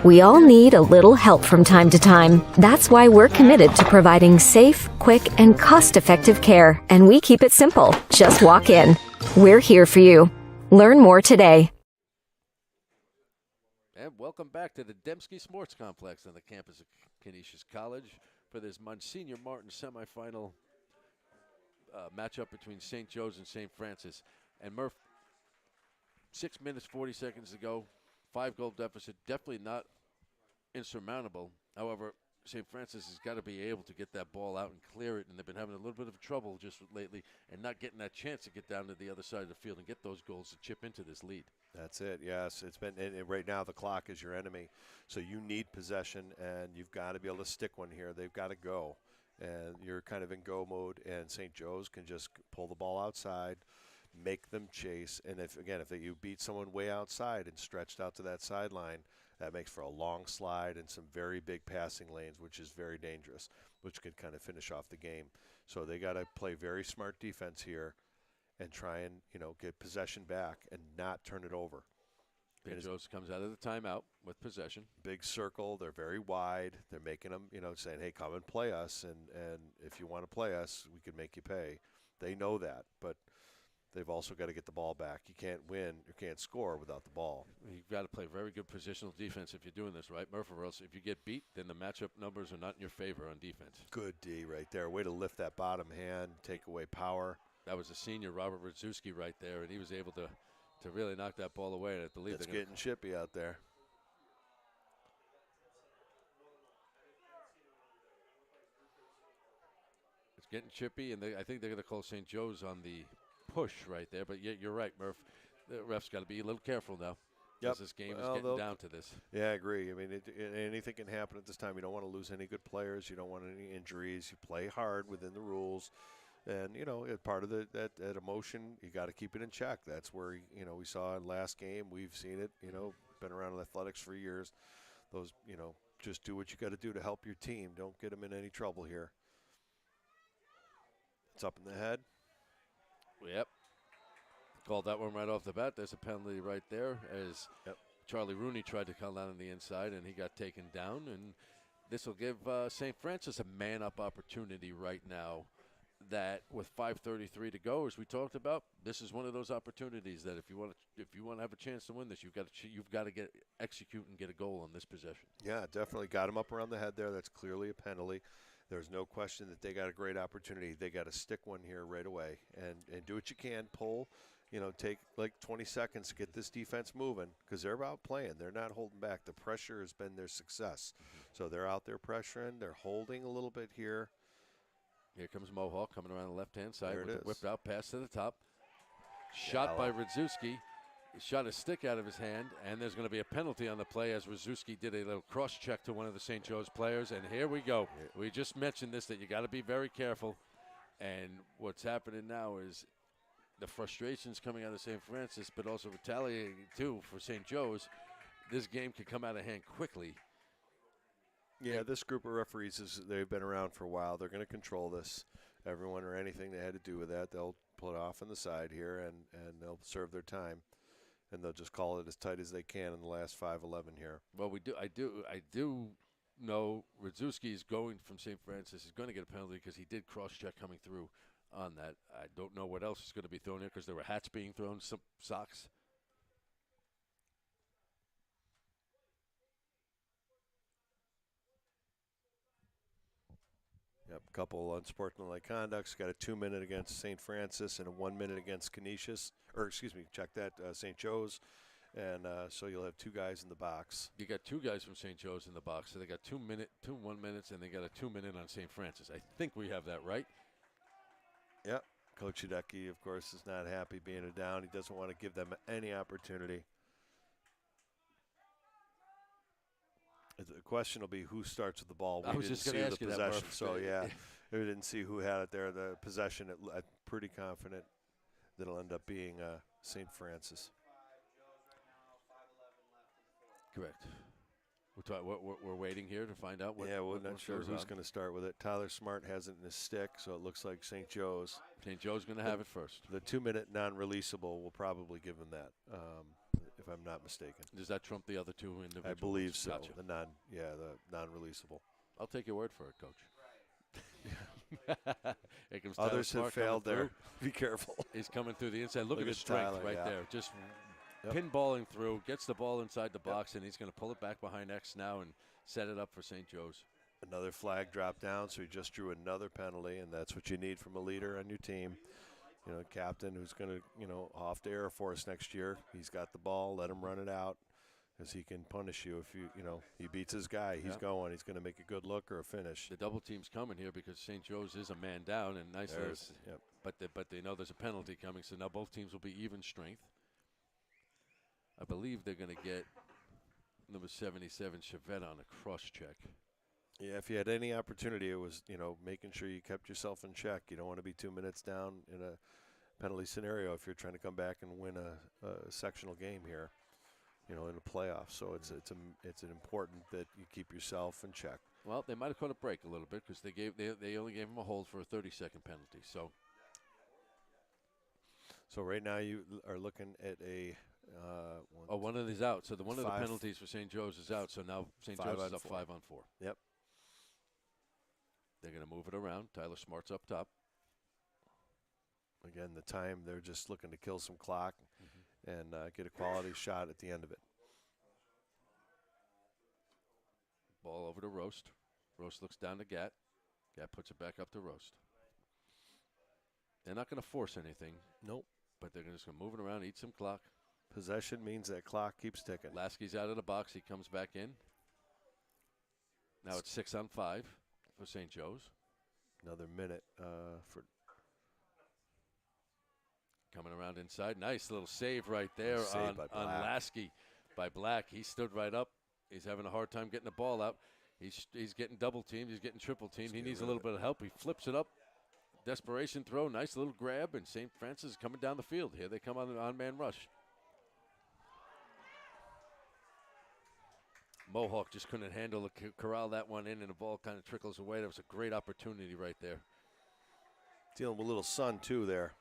We all need a little help from time to time. That's why we're committed to providing safe, quick, and cost-effective care. And we keep it simple. Just walk in. We're here for you. Learn more today. And welcome back to the Dembski Sports Complex on the campus of Canisius College for this Monsignor Martin semifinal matchup between St. Joe's and St. Francis. And Murph, 6 minutes, 40 seconds to go, 5-goal deficit, definitely not insurmountable. However, St. Francis has got to be able to get that ball out and clear it, and they've been having a little bit of trouble just lately and not getting that chance to get down to the other side of the field and get those goals to chip into this lead. That's it, yes. It's been, and right now the clock is your enemy, so you need possession, and you've got to be able to stick one here. They've got to go, and you're kind of in go mode, and St. Joe's can just pull the ball outside, make them chase, and if you beat someone way outside and stretched out to that sideline, that makes for a long slide and some very big passing lanes, which is very dangerous, which could kind of finish off the game. So they got to play very smart defense here and try and, get possession back and not turn it over. St. Joe's comes out of the timeout with possession. Big circle. They're very wide. They're making them, saying, hey, come and play us, and if you want to play us, we can make you pay. They know that, but they've also got to get the ball back. You can't win, you can't score without the ball. You've got to play very good positional defense if you're doing this, right, Murph? Or else if you get beat, then the matchup numbers are not in your favor on defense. Good D right there. Way to lift that bottom hand, take away power. That was the senior Robert Radzewski right there, and he was able to really knock that ball away. And I believe it's getting chippy out there. It's getting chippy, and I think they're going to call St. Joe's on the push right there. But you're right, Murph. The ref's got to be a little careful now. Yep. This game is getting down to this. Yeah, I agree. I mean, anything can happen at this time. You don't want to lose any good players. You don't want any injuries. You play hard within the rules. And, part of that emotion, you got to keep it in check. That's where, we saw in last game. We've seen it, been around in athletics for years. Those, just do what you got to do to help your team. Don't get them in any trouble here. It's up in the head. Yep. Called that one right off the bat. There's a penalty right there as Charlie Rooney tried to come down on the inside, and he got taken down. And this will give St. Francis a man-up opportunity right now. That with 5:33 to go, as we talked about, this is one of those opportunities that if you want to have a chance to win this, you've got to execute and get a goal on this possession. Yeah, definitely got him up around the head there. That's clearly a penalty. There's no question that they got a great opportunity. They got to stick one here right away and do what you can. Pull, take like 20 seconds to get this defense moving because they're out playing. They're not holding back. The pressure has been their success. So they're out there pressuring. They're holding a little bit here. Here comes Mohawk coming around the left-hand side with a whipped out pass to the top. Shot by Radzewski. He shot a stick out of his hand, and there's going to be a penalty on the play as Radzewski did a little cross-check to one of the St. Joe's players. And here we go. We just mentioned this, that you got to be very careful. And what's happening now is the frustrations coming out of St. Francis, but also retaliating, too, for St. Joe's. This game could come out of hand quickly. Yeah, this group of referees, they've been around for a while. They're going to control this. Everyone or anything they had to do with that, they'll pull it off on the side here, and they'll serve their time. And they'll just call it as tight as they can in the last 5-11 here. Well, I do know Radzewski is going from St. Francis. He's going to get a penalty because he did cross-check coming through on that. I don't know what else is going to be thrown here because there were hats being thrown, some socks. Yep, a couple unsportsmanlike conducts. Got a 2-minute against St. Francis and a 1 minute against Canisius. Check that, St. Joe's. And so you'll have two guys in the box. You got two guys from St. Joe's in the box. So they got 2 1 minutes, and they got a 2 minute on St. Francis. I think we have that right. Yep. Coach Hideki, of course, is not happy being a down. He doesn't want to give them any opportunity. The question will be who starts with the ball. I was just going to ask you that, Murph. So, yeah, we didn't see who had it there. The possession, I'm pretty confident that it'll end up being St. Francis. Correct. We're waiting here to find out what. Yeah, we're what not sure goes who's on. going to start with it. Tyler Smart has it in his stick, so it looks like St. Joe's. St. Joe's going to have it first. The 2-minute non-releasable will probably give him that, if I'm not mistaken. Does that trump the other two individuals? I believe so. Gotcha. The non-releasable. I'll take your word for it, Coach. Here comes Others Tyler have Smart failed coming there. through. Be careful. He's coming through the inside. Look at Look his at strength Tyler, right yeah. there. Just Yep. pinballing through, gets the ball inside the box, and he's going to pull it back behind X now and set it up for St. Joe's. Another flag dropped down, so he just drew another penalty, and that's what you need from a leader on your team. You know, a captain who's going to, off to Air Force next year. He's got the ball. Let him run it out, because he can punish you if he beats his guy. He's Yep. going. He's going to make a good look or a finish. The double team's coming here because St. Joe's is a man down, and Yep. but they know there's a penalty coming, so now both teams will be even strength. I believe they're going to get number 77 Chevette on a cross check. Yeah, if you had any opportunity, it was, making sure you kept yourself in check. You don't want to be 2 minutes down in a penalty scenario if you're trying to come back and win a sectional game here, in a playoff. So it's important that you keep yourself in check. Well, they might have caught a break a little bit because they only gave him a hold for a 30-second penalty. So right now you are looking at a one of these out. So one of the five- penalties for St. Joe's is out. So now St. 5 Joe's on is up 4. 5-on-4. Yep. They're going to move it around. Tyler Smart's up top. Again, the time, they're just looking to kill some clock and get a quality shot at the end of it. Ball over to Roast. Roast looks down to Gat. Gat puts it back up to Roast. They're not going to force anything. Nope. But they're just going to move it around, eat some clock. Possession means that clock keeps ticking. Lasky's out of the box. He comes back in. Now it's 6-on-5 for St. Joe's. Another minute for. Coming around inside. Nice little save right there Save on Lasky by Black. He stood right up. He's having a hard time getting the ball out. He's getting double teamed. He's getting triple teamed. He needs a little bit of help. He flips it up. Desperation throw. Nice little grab. And St. Francis is coming down the field. Here they come on the on-man rush. Mohawk just couldn't handle it, corral that one in, and the ball kind of trickles away. That was a great opportunity right there. Dealing with a little sun too there.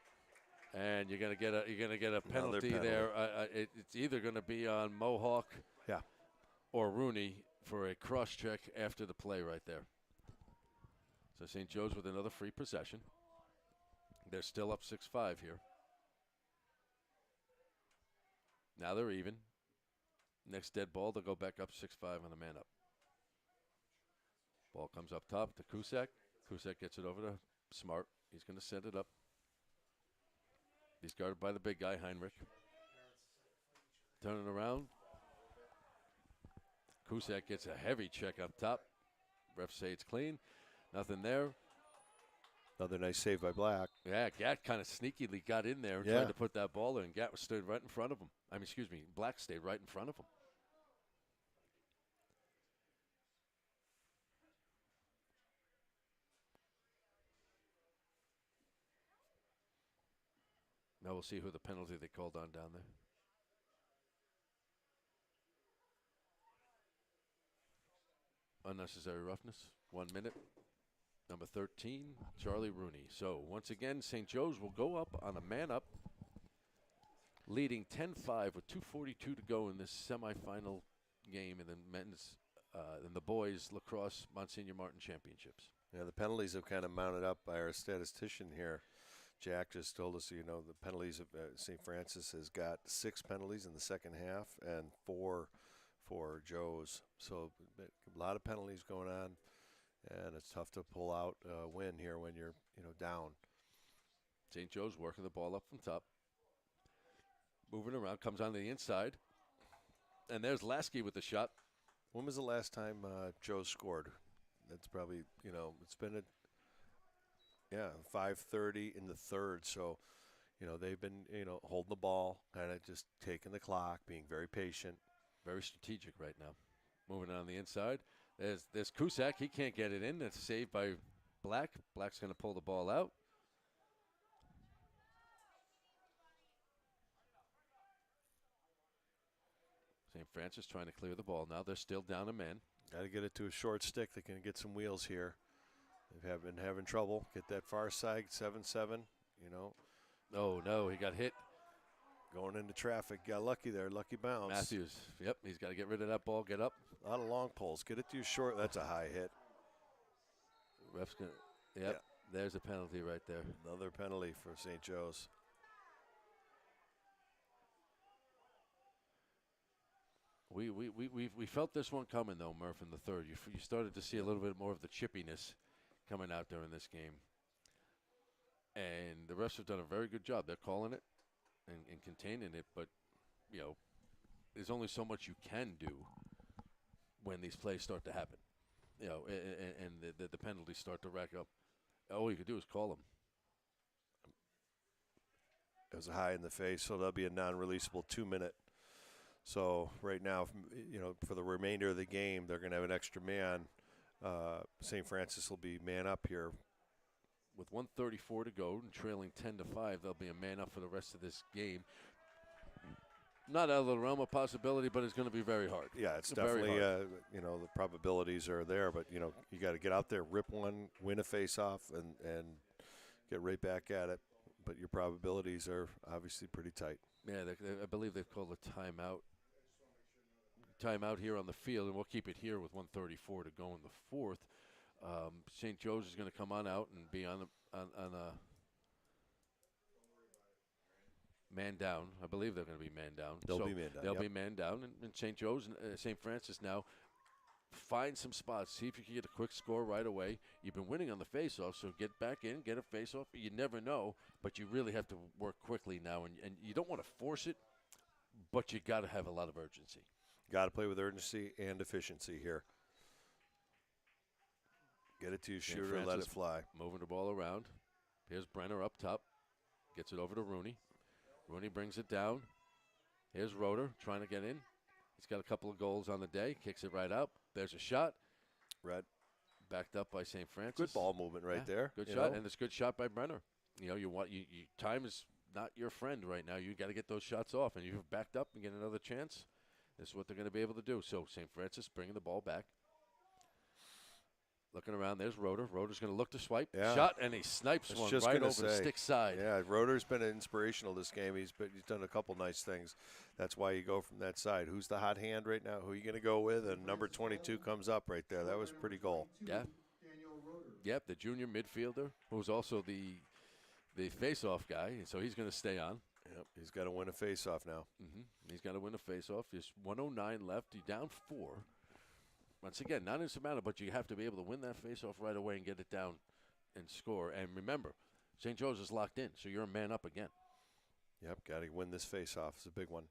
And you're gonna get a penalty there. It's either going to be on Mohawk, or Rooney for a cross check after the play right there. So St. Joe's with another free possession. They're still up 6-5 here. Now they're even. Next dead ball, they'll go back up 6-5 on the man up. Ball comes up top to Cusack. Cusack gets it over to Smart. He's going to set it up. He's guarded by the big guy, Heinrich. Turning around. Cusack gets a heavy check up top. Refs say it's clean. Nothing there. Another nice save by Black. Yeah, Gat kind of sneakily got in there and tried to put that ball in. Gat stood right in front of him. Black stayed right in front of him. Now we'll see who the penalty they called on down there. Unnecessary roughness. 1 minute. Number 13, Charlie Rooney. So once again, St. Joe's will go up on a man up, leading 10-5 with 2:42 to go in this semifinal game in the men's, in the boys lacrosse Monsignor Martin Championships. Yeah, the penalties have kind of mounted up by our statistician here. Jack just told us, the penalties of St. Francis has got 6 penalties in the second half and 4 for Joe's. So a lot of penalties going on, and it's tough to pull out a win here when you're, down. St. Joe's working the ball up from top. Moving around, comes on the inside. And there's Lasky with the shot. When was the last time Joe scored? That's probably, it's been 5:30 in the third. So, they've been, holding the ball, kind of just taking the clock, being very patient. Very strategic right now. Moving on the inside. There's Cusack. He can't get it in. That's saved by Black. Black's going to pull the ball out. St. Francis trying to clear the ball now. They're still down a man. Got to get it to a short stick. They can get some wheels here. They have been having trouble. Get that far side, 7-7, you know. Oh, no, he got hit. Going into traffic. Got lucky there. Lucky bounce. Matthews, yep, he's got to get rid of that ball, get up. A lot of long pulls. Get it to your short. That's a high hit. Ref's going to, yep, there's a penalty right there. Another penalty for St. Joe's. We felt this one coming, though, Murph, in the third. You started to see a little bit more of the chippiness coming out there in this game. And the refs have done a very good job. They're calling it and containing it, but, you know, there's only so much you can do when these plays start to happen. You know, and the penalties start to rack up. All you can do is call them. It was a high in the face, so that'll be a non-releasable 2-minute. So right now, you know, for the remainder of the game, they're going to have an extra man. St. Francis will be man up here. With 1:34 to go and trailing 10-5, they'll be a man up for the rest of this game. Not out of the realm of possibility, but it's going to be very hard. Yeah, it's definitely, you know, the probabilities are there, but, you know, you got to get out there, rip one, win a face-off, and get right back at it. But your probabilities are obviously pretty tight. Yeah, I believe they've called a timeout here on the field, and we'll keep it here with 1:34 to go in the fourth. St. Joe's is going to come on out and be on a man down. I believe they're going to be man down. They'll be man down. They'll be man down, and St. Joe's and St. Francis now find some spots. See if you can get a quick score right away. You've been winning on the face-off, so get back in, get a face-off. You never know, but you really have to work quickly now, and you don't want to force it, but you got to have a lot of urgency. Got to play with urgency and efficiency here. Get it to your shooter, let it fly. Moving the ball around. Here's Brenner up top. Gets it over to Rooney. Rooney brings it down. Here's Roeder trying to get in. He's got a couple of goals on the day. Kicks it right up. There's a shot. Red. Backed up by St. Francis. Good ball movement right there. Good shot, and it's a good shot by Brenner. You know, time is not your friend right now. You got to get those shots off, and you've backed up and get another chance. This is what they're going to be able to do. So St. Francis bringing the ball back. Looking around, there's Roeder. Roeder's going to look to swipe. Yeah. Shot, and he snipes one right over the stick side. Yeah, Roeder's been inspirational this game. He's done a couple nice things. That's why you go from that side. Who's the hot hand right now? Who are you going to go with? And number 22 comes up right there. That was a pretty goal. Yeah. Yep, the junior midfielder, who's also the face-off guy, and so he's going to stay on. Yep, he's got to win a face-off now. He's got to win a face-off. There's 1:09 left. He's down 4. Once again, not insurmountable, but you have to be able to win that face-off right away and get it down and score. And remember, St. Joe's is locked in, so you're a man up again. Yep, got to win this face-off. It's a big one.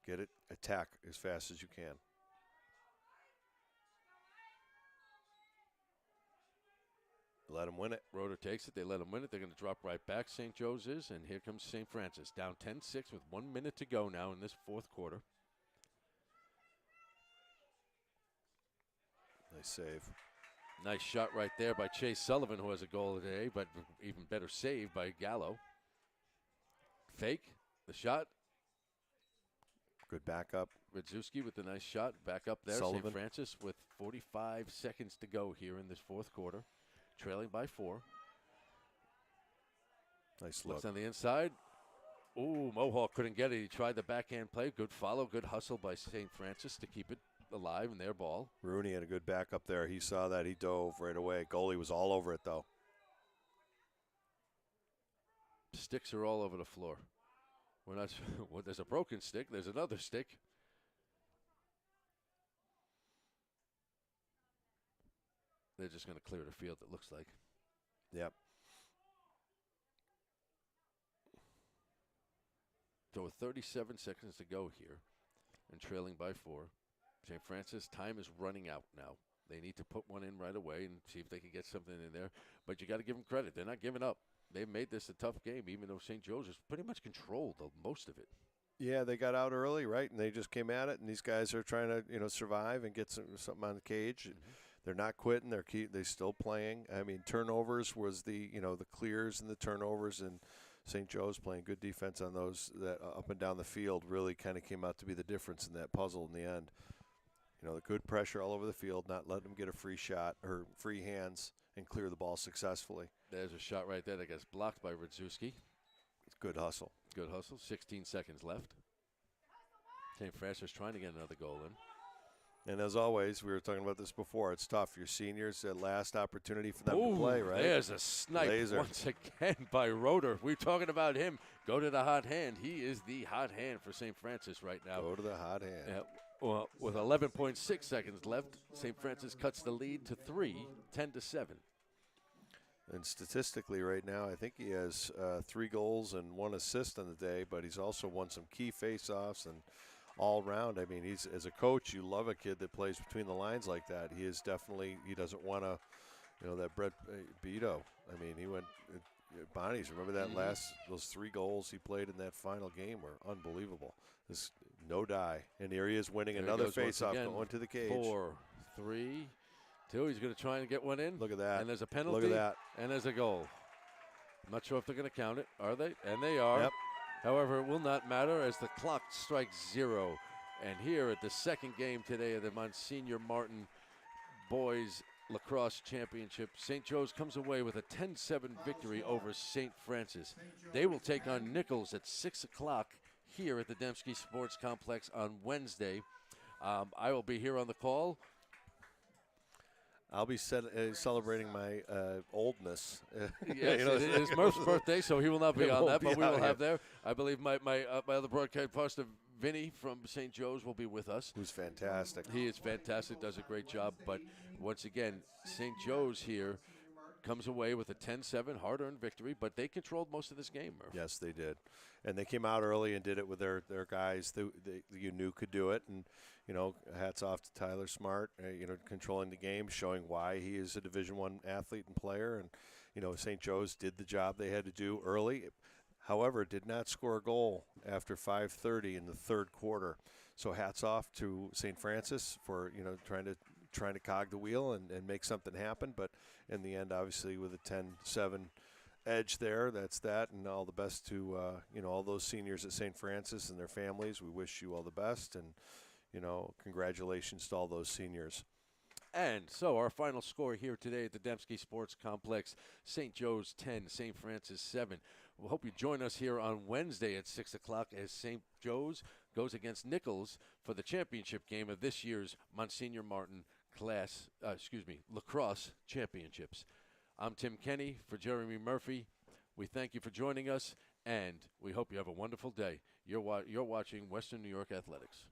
Get it, attack as fast as you can. Let him win it. Roeder takes it. They let him win it. They're going to drop right back, St. Joe's is, and here comes St. Francis. Down 10-6 with 1 minute to go now in this fourth quarter. Nice save. Nice shot right there by Chase Sullivan, who has a goal today, but even better save by Gallo. Fake, the shot. Good backup. Radzewski with the nice shot. Back up there. Sullivan. St. Francis with 45 seconds to go here in this fourth quarter. Trailing by 4. Nice look. Looks on the inside. Ooh, Mohawk couldn't get it. He tried the backhand play. Good follow, good hustle by St. Francis to keep it alive in their ball. Rooney had a good backup there. He saw that. He dove right away. Goalie was all over it, though. Sticks are all over the floor. We're not. Well, there's a broken stick. There's another stick. They're just going to clear the field, it looks like. Yep. So with 37 seconds to go here and trailing by 4, St. Francis, time is running out now. They need to put one in right away and see if they can get something in there. But you got to give them credit. They're not giving up. They've made this a tough game, even though St. Joe's has pretty much controlled most of it. Yeah, they got out early, right? And they just came at it. And these guys are trying to, survive and get something on the cage. They're not quitting. They're still playing. I mean, turnovers was the clears and the turnovers, and St. Joe's playing good defense on those that up and down the field really kind of came out to be the difference in that puzzle in the end. You know, the good pressure all over the field, not letting them get a free shot or free hands and clear the ball successfully. There's a shot right there that gets blocked by Radzewski. It's good hustle. Good hustle. 16 seconds left. St. Francis trying to get another goal in. And as always, we were talking about this before, it's tough. Your seniors, last opportunity for them Ooh, to play, right? There's a snipe once again by Roeder. We're talking about him. Go to the hot hand. He is the hot hand for St. Francis right now. Go to the hot hand. Yeah. Well, with 11.6 seconds left, St. Francis cuts the lead to 3, 10-7. And statistically right now, I think he has 3 goals and 1 assist on the day, but he's also won some key face-offs and all around. I mean, he's, as a coach, you love a kid that plays between the lines like that. He is definitely, he doesn't want to, you know, that Brett Beto. I mean, he went, Bonnie's, remember that those 3 goals he played in that final game were unbelievable. This no die. And here he is winning another face-off going to the cage. 4, 3, 2. He's going to try and get one in. Look at that. And there's a penalty. Look at that. And there's a goal. I'm not sure if they're going to count it. Are they? And they are. Yep. However, it will not matter as the clock strikes 0. And here at the second game today of the Monsignor Martin Boys Lacrosse Championship, St. Joe's comes away with a 10-7 victory over St. Francis. They will take on Nichols at 6 o'clock here at the Dembski Sports Complex on Wednesday. I will be here on the call. I'll be celebrating my oldness. Yes, you know, it is Murph's birthday, so he will not be on that, but we will have there. I believe my other broadcaster, Vinny from St. Joe's, will be with us. Who's fantastic. He is fantastic, does a great job. But once again, St. Joe's here comes away with a 10-7 hard-earned victory, but they controlled most of this game, Murph. Yes, they did. And they came out early and did it with their guys that you knew could do it. And, you know, hats off to Tyler Smart, you know, controlling the game, showing why he is a Division I athlete and player. And, you know, St. Joe's did the job they had to do early. However, did not score a goal after 5:30 in the third quarter. So hats off to St. Francis for, you know, trying to cog the wheel and make something happen. But in the end, obviously, with a 10-7 edge there, that's that. And all the best to, you know, all those seniors at St. Francis and their families. We wish you all the best. And, you know, congratulations to all those seniors. And so our final score here today at the Dembski Sports Complex, St. Joe's 10, St. Francis 7. We hope you join us here on Wednesday at 6 o'clock as St. Joe's goes against Nichols for the championship game of this year's Monsignor Martin Lacrosse Championships. I'm Tim Kenny for Jeremy Murphy. We thank you for joining us, and we hope you have a wonderful day. You're watching Western New York Athletics.